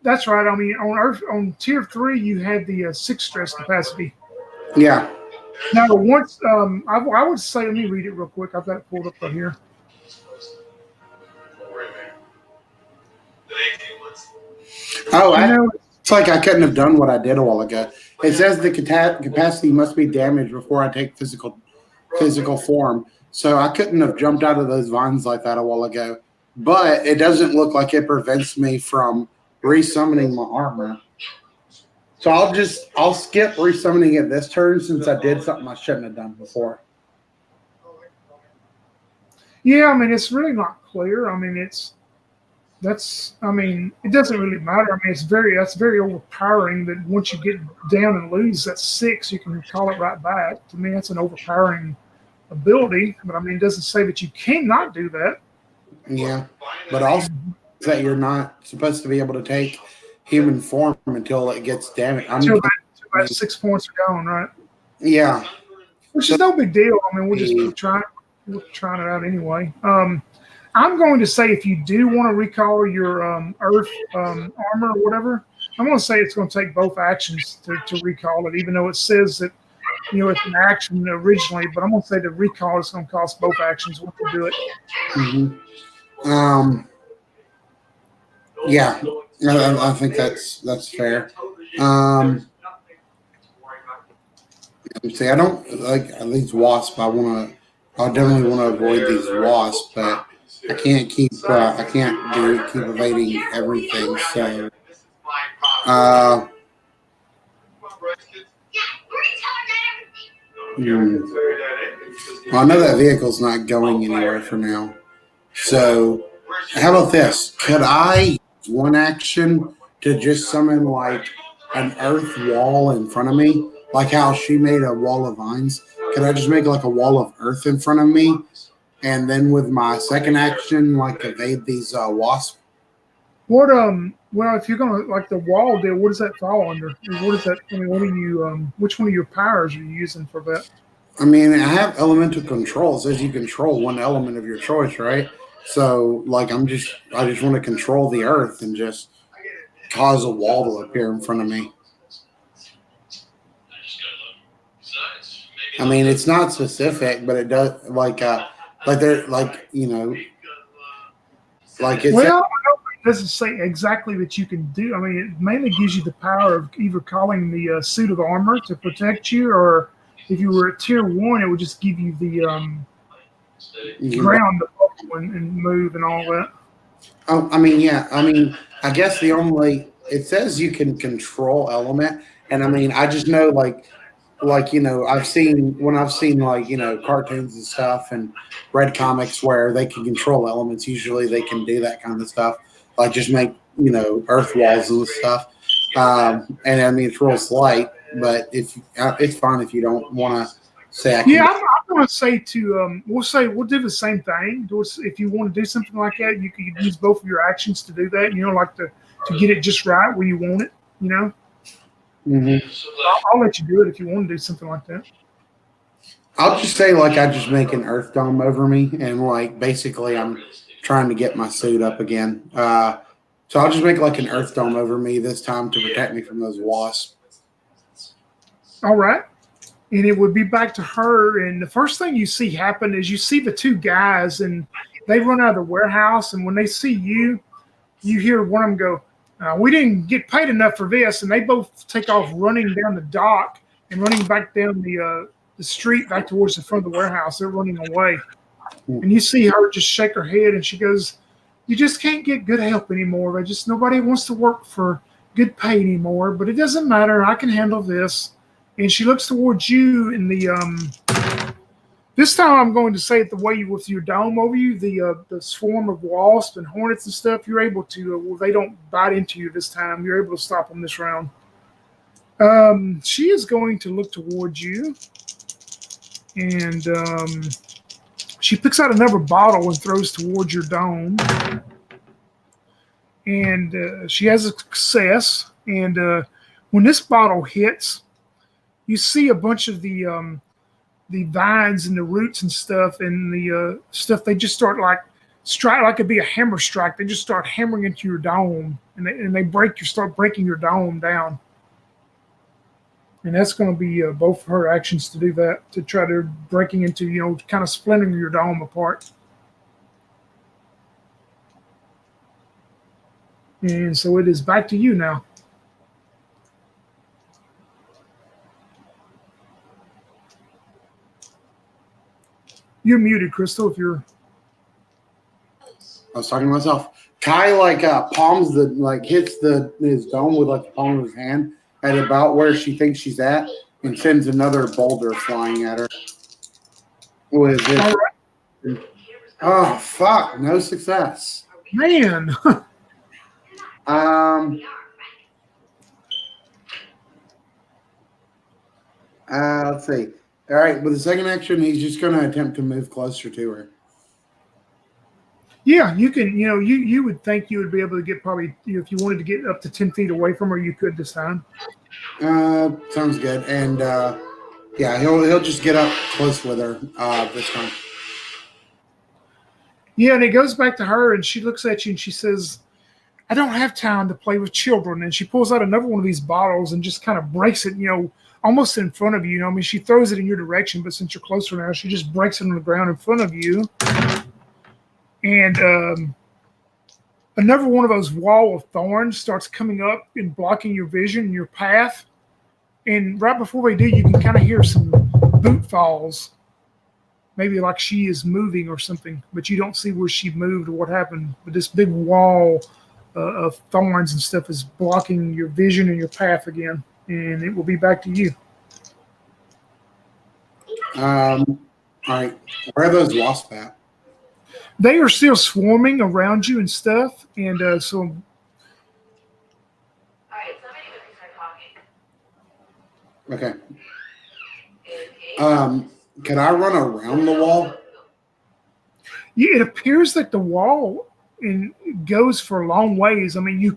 That's right. I mean, on Earth, on tier 3, you had the 6 stress capacity. Yeah. Now, once I would say, let me read it real quick. I've got it pulled up right here. Oh, it's like I couldn't have done what I did a while ago. It says the capacity must be damaged before I take physical form. So I couldn't have jumped out of those vines like that a while ago. But it doesn't look like it prevents me from resummoning my armor. So I'll skip resummoning it this turn since I did something I shouldn't have done before. Yeah, I mean, it's really not clear. I mean, it doesn't really matter. I mean, that's very overpowering that once you get down and lose that 6, you can call it right back. To me, that's an overpowering ability. But I mean, it doesn't say that you cannot do that. Yeah, but also that you're not supposed to be able to take human form until it gets damaged. Until about 6 points are gone, right? Yeah. Which is no big deal. I mean, we're trying it out anyway. I'm going to say if you do want to recall your Earth armor or whatever, I'm going to say it's going to take both actions to recall it, even though it says that it's an action originally. But I'm going to say the recall is going to cost both actions once you do it. Mm-hmm. Yeah, I think that's fair. See, I don't like these wasps. I definitely want to avoid these wasps, but I can't keep evading everything. So, well, I know that vehicle's not going anywhere for now. So, how about this? Could I use one action to just summon like an earth wall in front of me? Like how she made a wall of vines. Could I just make like a wall of earth in front of me? And then with my second action, like evade these wasps? Well, if you're gonna like the wall deal, what does that fall under? What is that? I mean, what are you? Which one of your powers are you using for that? I mean, I have elemental control. It says you control one element of your choice, right? So, like, I just want to control the earth and just cause a wall to appear in front of me. I mean, it's not specific, but it does like they're like like it's. Well, it doesn't say exactly that you can do. I mean, it mainly gives you the power of either calling the suit of armor to protect you, or if you were at tier 1, it would just give you the ground to bubble and move and all that. Oh, I mean, yeah. I mean, I guess it says you can control element, and I mean, I just know like I've seen like cartoons and stuff and read comics where they can control elements. Usually, they can do that kind of stuff, like just make earth walls and stuff. And I mean, it's real slight, but if it's fine if you don't want to say. I'm going to say we'll do the same thing. If you want to do something like that, you could use both of your actions to do that. Like to get it just right where you want it. Mm-hmm. I'll let you do it if you want to do something like that. I'll just say like I just make an earth dome over me, and like basically I'm trying to get my suit up again. So I'll just make like an earth dome over me this time to protect me from those wasps. All right. And it would be back to her. And the first thing you see happen is you see the 2 guys, and they run out of the warehouse. And when they see you, you hear one of them go, we didn't get paid enough for this. And they both take off running down the dock and running back down the street back towards the front of the warehouse. They're running away. And you see her just shake her head, and she goes, you just can't get good help anymore. Nobody wants to work for good pay anymore. But it doesn't matter. I can handle this. And she looks towards you in the This time I'm going to say it the way you with your dome over you, the swarm of wasps and hornets and stuff. You're able to, well, they don't bite into you this time. You're able to stop them this round. She is going to look towards you, and she picks out another bottle and throws towards your dome. And she has a success. And when this bottle hits, you see a bunch of the vines and the roots and stuff and the stuff. They just start like strike, like it'd be a hammer strike. They just start hammering into your dome, and they start breaking your dome down. And that's going to be both of her actions to do that, to try to breaking into, kind of splintering your dome apart. And so it is back to you now. You're muted, Crystal, if you're... I was talking to myself. Kai palms hits his dome with the palm of his hand at about where she thinks she's at, and sends another boulder flying at her. What is it? Right. Oh fuck! No success. Man. Let's see. All right, with the second action, he's just going to attempt to move closer to her. Yeah, you can. You would think you would be able to get probably, if you wanted to get up to 10 feet away from her, you could this time. Sounds good. And yeah, he'll just get up close with her this time. Yeah, and it goes back to her, and she looks at you and she says, "I don't have time to play with children." And she pulls out another one of these bottles and just kind of breaks it, almost in front of you. I mean, she throws it in your direction, but since you're closer now, she just breaks it on the ground in front of you. And another one of those wall of thorns starts coming up and blocking your vision and your path. And right before they do, you can kind of hear some boot falls. Maybe like she is moving or something, but you don't see where she moved or what happened. But this big wall of thorns and stuff is blocking your vision and your path again. And it will be back to you. All right. Where are those wasps at? They are still swarming around you and stuff. And so. All right, somebody can start talking. Okay. Can I run around the wall? Yeah, it appears that the wall goes for a long ways. I mean, you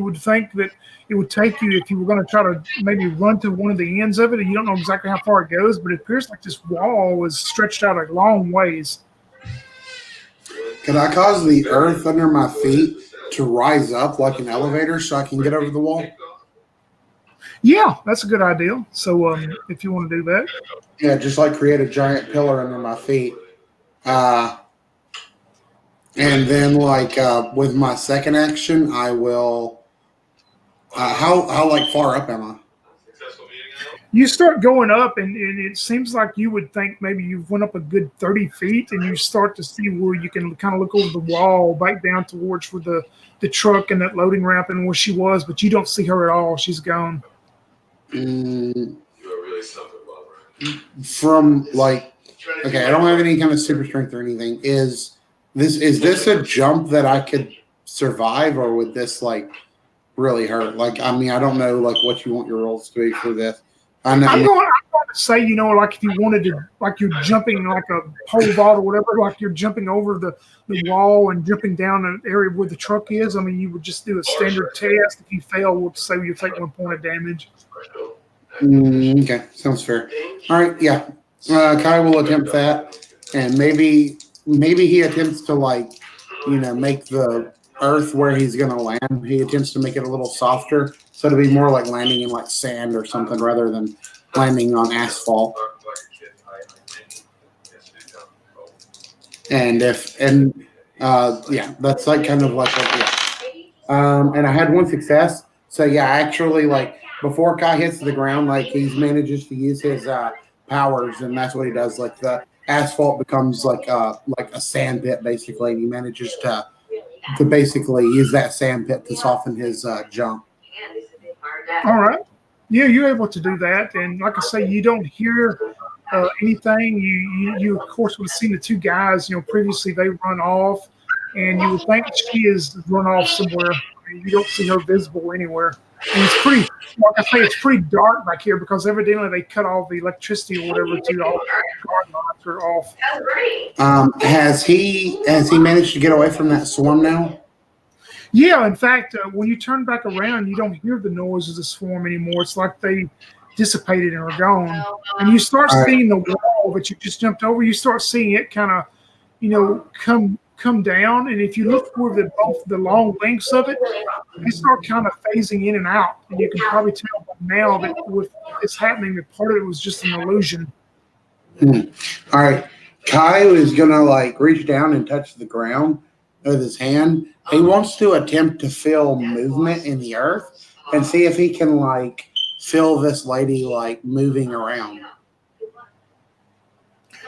would think that it would take you, if you were going to try to maybe run to one of the ends of it, and you don't know exactly how far it goes, but it appears like this wall is stretched out a long ways. Can I cause the earth under my feet to rise up like an elevator so I can get over the wall? Yeah, that's a good idea. So if you want to do that. Yeah, just create a giant pillar under my feet. And then with my second action, I will how far up am I? You start going up, and it seems like you would think maybe you've went up a good 30 feet, and you start to see where you can kind of look over the wall back down towards where the truck and that loading ramp and where she was, but you don't see her at all. She's gone. From okay, I don't have any kind of super strength or anything. Is this a jump that I could survive, or would this really hurt? I mean, I don't know what you want your rolls to be for this. I'm going to say, if you wanted to, you're jumping like a pole vault or whatever, you're jumping over the wall and jumping down an area where the truck is. I mean, you would just do a standard test. If you fail, we'll say you take 1 point of damage. Okay, sounds fair. All right, yeah. Kai will attempt that, and maybe he attempts to make the earth where he's going to land. He attempts to make it a little softer, so to be more like landing in sand or something rather than landing on asphalt. And yeah, that's kind of yeah. And I had one success. So yeah, actually before Kai hits the ground, he manages to use his powers, and that's what he does. The asphalt becomes like a sand pit basically, and he manages to basically use that sand pit to soften his jump. All right. Yeah, you're able to do that. And like I say, you don't hear anything. You of course would have seen the two guys. Previously they run off, and you would think she is run off somewhere. I mean, you don't see her visible anywhere. And it's pretty, like I say, it's pretty dark back here because evidently they cut all the electricity or whatever to all the guard lights are off. Has he managed to get away from that swarm now? Yeah, in fact, when you turn back around, you don't hear the noise of the swarm anymore. It's like they dissipated and are gone. And you start seeing the wall that you just jumped over. You start seeing it kind of, come down. And if you look for the long lengths of it, they start kind of phasing in and out. And you can probably tell by now that with it's happening, that part of it was just an illusion. All right. Kai is gonna reach down and touch the ground with his hand. He wants to attempt to feel movement in the earth and see if he can feel this lady moving around.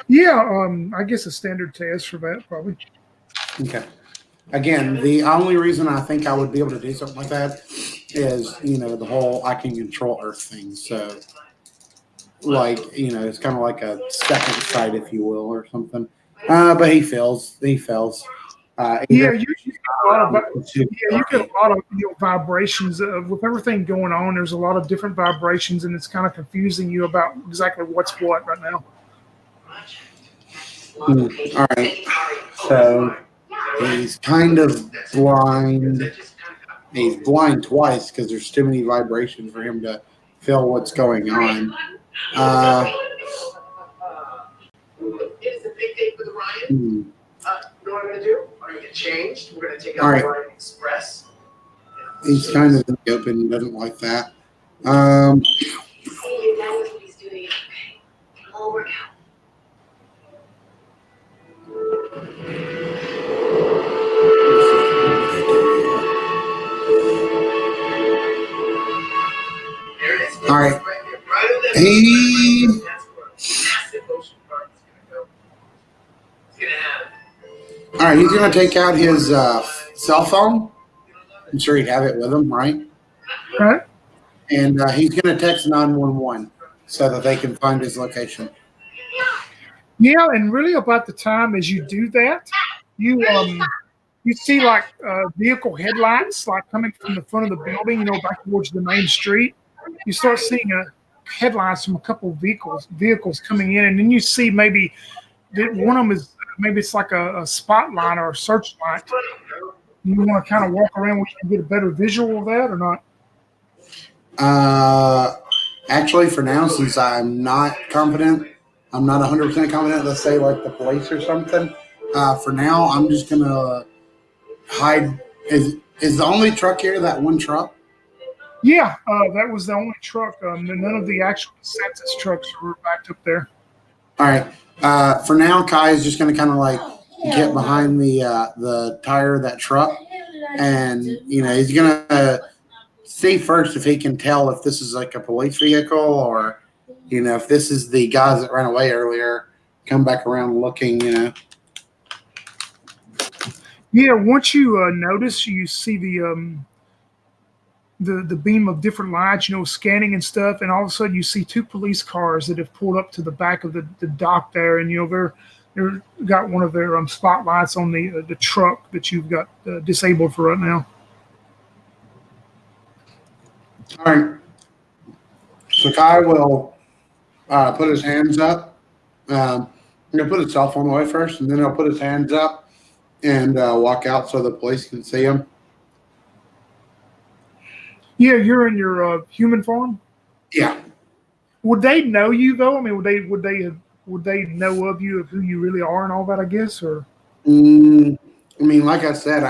Yeah, I guess a standard test for that probably. Okay. Again, the only reason I think I would be able to do something like that is, the whole I can control earth thing. So, it's kind of like a second sight, if you will, or something. But he fails. You get a lot of vibrations with everything going on. There's a lot of different vibrations, and it's kind of confusing you about exactly what's what right now. All right. So he's kind of blind. He's blind twice because there's too many vibrations for him to feel what's going on. It's a big day for the Ryan. You know what I'm going to do? I'm going to get changed. We're going to take out the Ryan Express. He's kind of in the open. He doesn't like that. That was what he's doing. It'll all work out. There it is. All right. He. That's where massive ocean park is going to go. It's going to happen. All right. He's going to take out his cell phone. I'm sure he'd have it with him, right? Right. And he's going to text 911 so that they can find his location. Yeah, and really about the time as you do that, you see vehicle headlights coming from the front of the building, back towards the main street. You start seeing headlights from a couple of vehicles coming in, and then you see maybe that one of them is it's like a spotlight or a searchlight. You want to kind of walk around where you can get a better visual of that or not? Actually, for now, since I'm not confident, I'm not 100% confident, let's say the police or something. For now, I'm just going to hide. Is the only truck here that one truck? Yeah, that was the only truck. None of the actual census trucks were backed up there. All right. For now, Kai is just going to kind of get behind the tire of that truck. And, he's going to see first if he can tell if this is a police vehicle or, if this is the guys that ran away earlier, come back around looking, Yeah, once you notice, you see the beam of different lights, scanning and stuff, and all of a sudden you see two police cars that have pulled up to the back of the dock there, and they're got one of their spotlights on the truck that you've got disabled for right now. All right. So Kai will put his hands up. He'll put his cell phone away first, and then he'll put his hands up and walk out so the police can see him. Yeah, you're in your human form. Yeah. Would they know you though? I mean, would they know of you, of who you really are, and all that? I guess, or. I mean, like I said,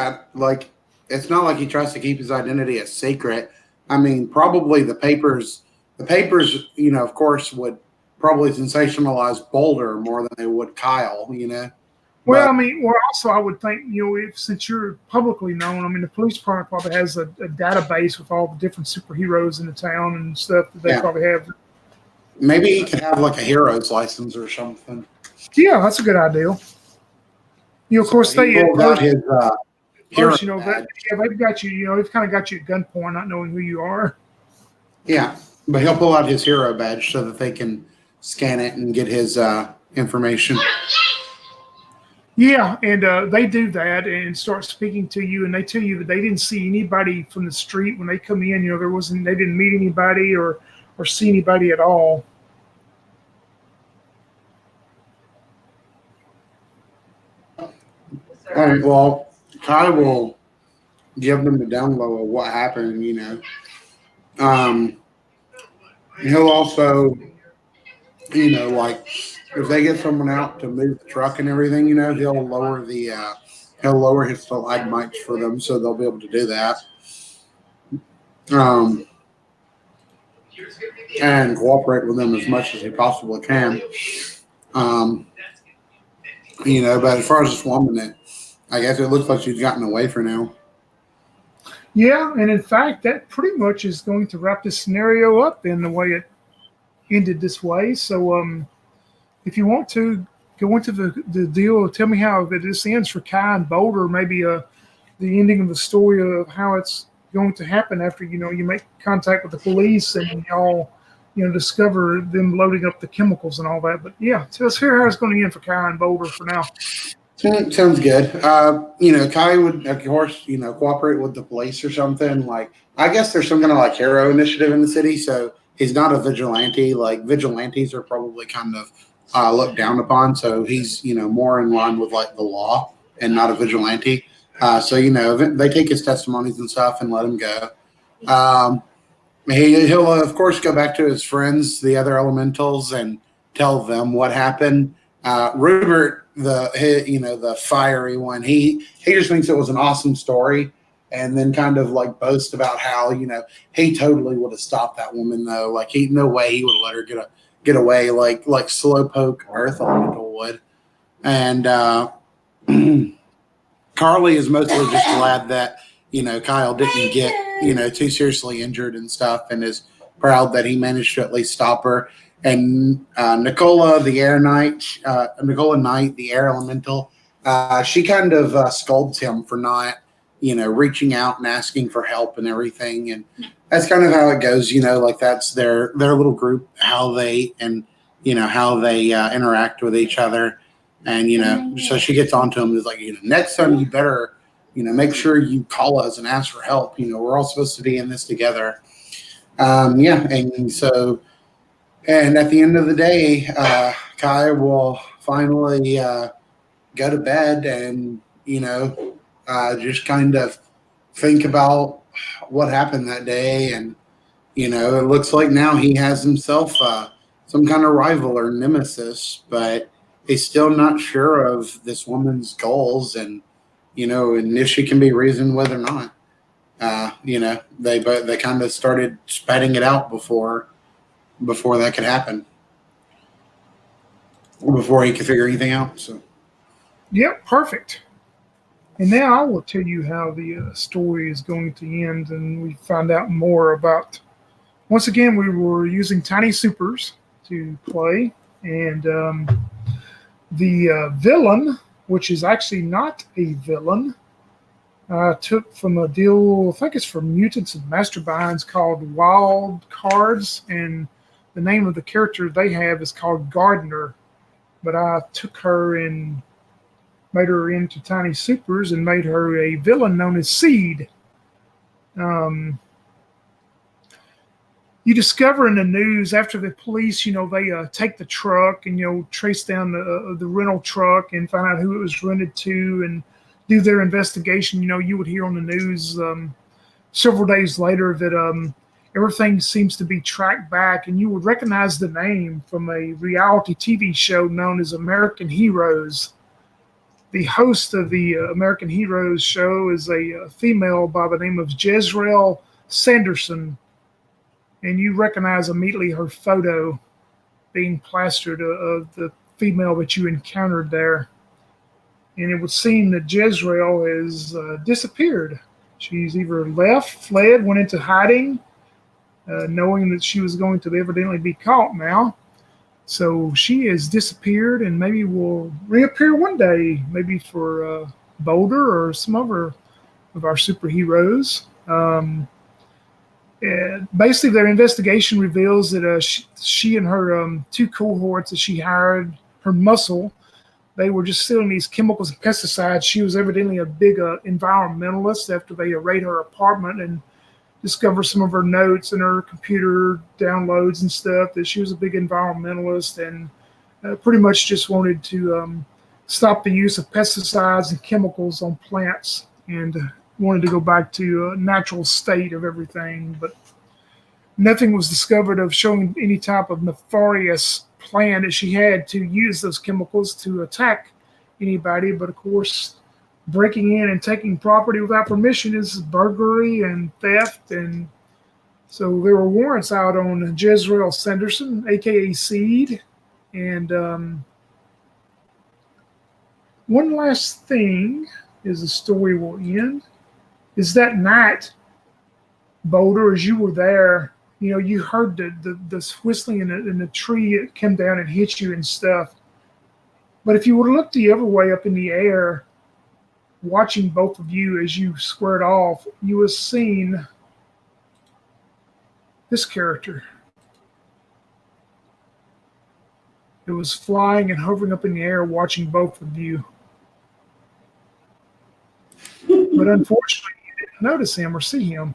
it's not like he tries to keep his identity a secret. I mean, probably the papers, of course, would probably sensationalize Boulder more than they would Kyle, Well, also I would think, since you're publicly known, the police department probably has a database with all the different superheroes in the town and stuff that they probably have. Maybe he could have a hero's license or something. Yeah, that's a good idea. Of course, he pulled out his first, they've got you, they've kind of got you at gunpoint, not knowing who you are. Yeah, but he'll pull out his hero badge so that they can scan it and get his information. Yeah, and they do that and start speaking to you, and they tell you that they didn't see anybody from the street when they come in. You know, they didn't meet anybody or see anybody at all. All right, well, Kai will give them the down low of what happened, you know. He'll also, you know, like if they get someone out to move the truck and everything, you know, he'll lower his stalagmites for them so they'll be able to do that. And cooperate with them as much as he possibly can. You know, but as far as this woman, I guess it looks like she's gotten away for now. Yeah, and in fact, that pretty much is going to wrap this scenario up in the way it ended this way. So, if you want to go into the deal, tell me how this ends for Kai and Boulder, maybe the ending of the story of how it's going to happen after, you know, you make contact with the police and y'all, you know, discover them loading up the chemicals and all that. But yeah, so let's hear how it's going to end for Kai and Boulder for now. Sounds good. You know, Kai would, of course, you know, cooperate with the police or something. Like, I guess there's some kind of like hero initiative in the city, so he's not a vigilante. Like, vigilantes are probably kind of looked down upon, so he's, you know, more in line with like the law and not a vigilante. So, you know, they take his testimonies and stuff and let him go. He'll of course go back to his friends, the other elementals, and tell them what happened. Rupert, the fiery one, he just thinks it was an awesome story, and then kind of like boast about how, you know, he totally would have stopped that woman though. Like, no way he would have let her get away like Slowpoke Earth Elemental would. And Carly is mostly just glad that, you know, Kyle didn't get, you know, too seriously injured and stuff, and is proud that he managed to at least stop her. And Nicola Knight, the air elemental, she kind of scolds him for not, you know, reaching out and asking for help and everything. And that's kind of how it goes, you know, like that's their little group, how they interact with each other. And, you know, so she gets on to him and is like, you know, next time you better, you know, make sure you call us and ask for help. You know, we're all supposed to be in this together. And so, and at the end of the day, Kai will finally go to bed and, you know, just kind of think about what happened that day. And, you know, it looks like now he has himself some kind of rival or nemesis, but he's still not sure of this woman's goals, and, you know, and if she can be reasoned with or not. You know, they kind of started spatting it out before that could happen, before he could figure anything out. So, Yep, perfect. And now I will tell you how the story is going to end, and we find out more about. Once again, we were using Tiny Supers to play, and the villain, which is actually not a villain, took from a deal, I think it's from Mutants and Masterbinds, called Wild Cards, and the name of the character they have is called Gardner. But I took her and made her into Tiny Supers and made her a villain known as Seed. You discover in the news after the police, you know, they take the truck and, you know, trace down the rental truck and find out who it was rented to and do their investigation. You know, you would hear on the news several days later that everything seems to be tracked back, and you would recognize the name from a reality TV show known as American Heroes. The host of the American Heroes show is a female by the name of Jezreel Sanderson. And you recognize immediately her photo being plastered of the female that you encountered there. And it would seem that Jezreel has disappeared. She's either left, fled, went into hiding, knowing that she was going to evidently be caught now. So she has disappeared and maybe will reappear one day, maybe for Boulder or some other of our superheroes. And basically, their investigation reveals that she and her two cohorts that she hired, her muscle, they were just stealing these chemicals and pesticides. She was evidently a big environmentalist after they raid her apartment and discover some of her notes and her computer downloads and stuff, that she was a big environmentalist and pretty much just wanted to stop the use of pesticides and chemicals on plants, and wanted to go back to a natural state of everything. But nothing was discovered of showing any type of nefarious plan that she had to use those chemicals to attack anybody. But of course, breaking in and taking property without permission is burglary and theft. And so there were warrants out on Jezreel Sanderson, aka Seed. And one last thing is the story will end. Is that night, Boulder, as you were there, you know, you heard the whistling in the tree. It came down and hit you and stuff. But if you would have looked the other way up in the air, watching both of you as you squared off, you would have seen this character. It was flying and hovering up in the air, watching both of you. But unfortunately, you didn't notice him or see him.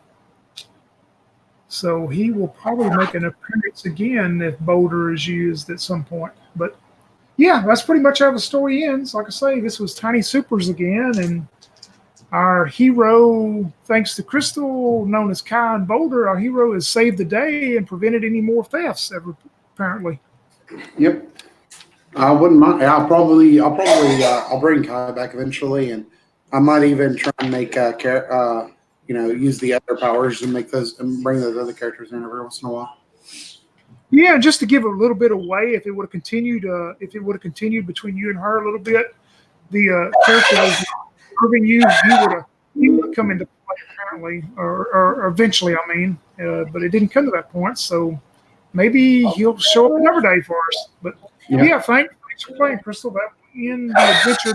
So he will probably make an appearance again if Boulder is used at some point. But yeah, that's pretty much how the story ends. Like I say, this was Tiny Supers again, and our hero, thanks to Crystal, known as Kai and Boulder, our hero has saved the day and prevented any more thefts ever, apparently. Yep. I wouldn't mind. I'll bring Kai back eventually, and I might even try and make use the other powers and make those and bring those other characters in every once in a while. Yeah, just to give a little bit away, if it would have continued between you and her a little bit, the character that was serving you, he would have come into play apparently, or eventually. I mean, but it didn't come to that point, so maybe he'll show up another day for us. But yeah, thanks for playing, Crystal. That in the adventure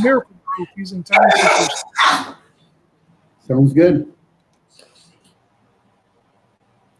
Miracle Group using Tiny Supers. Sounds good.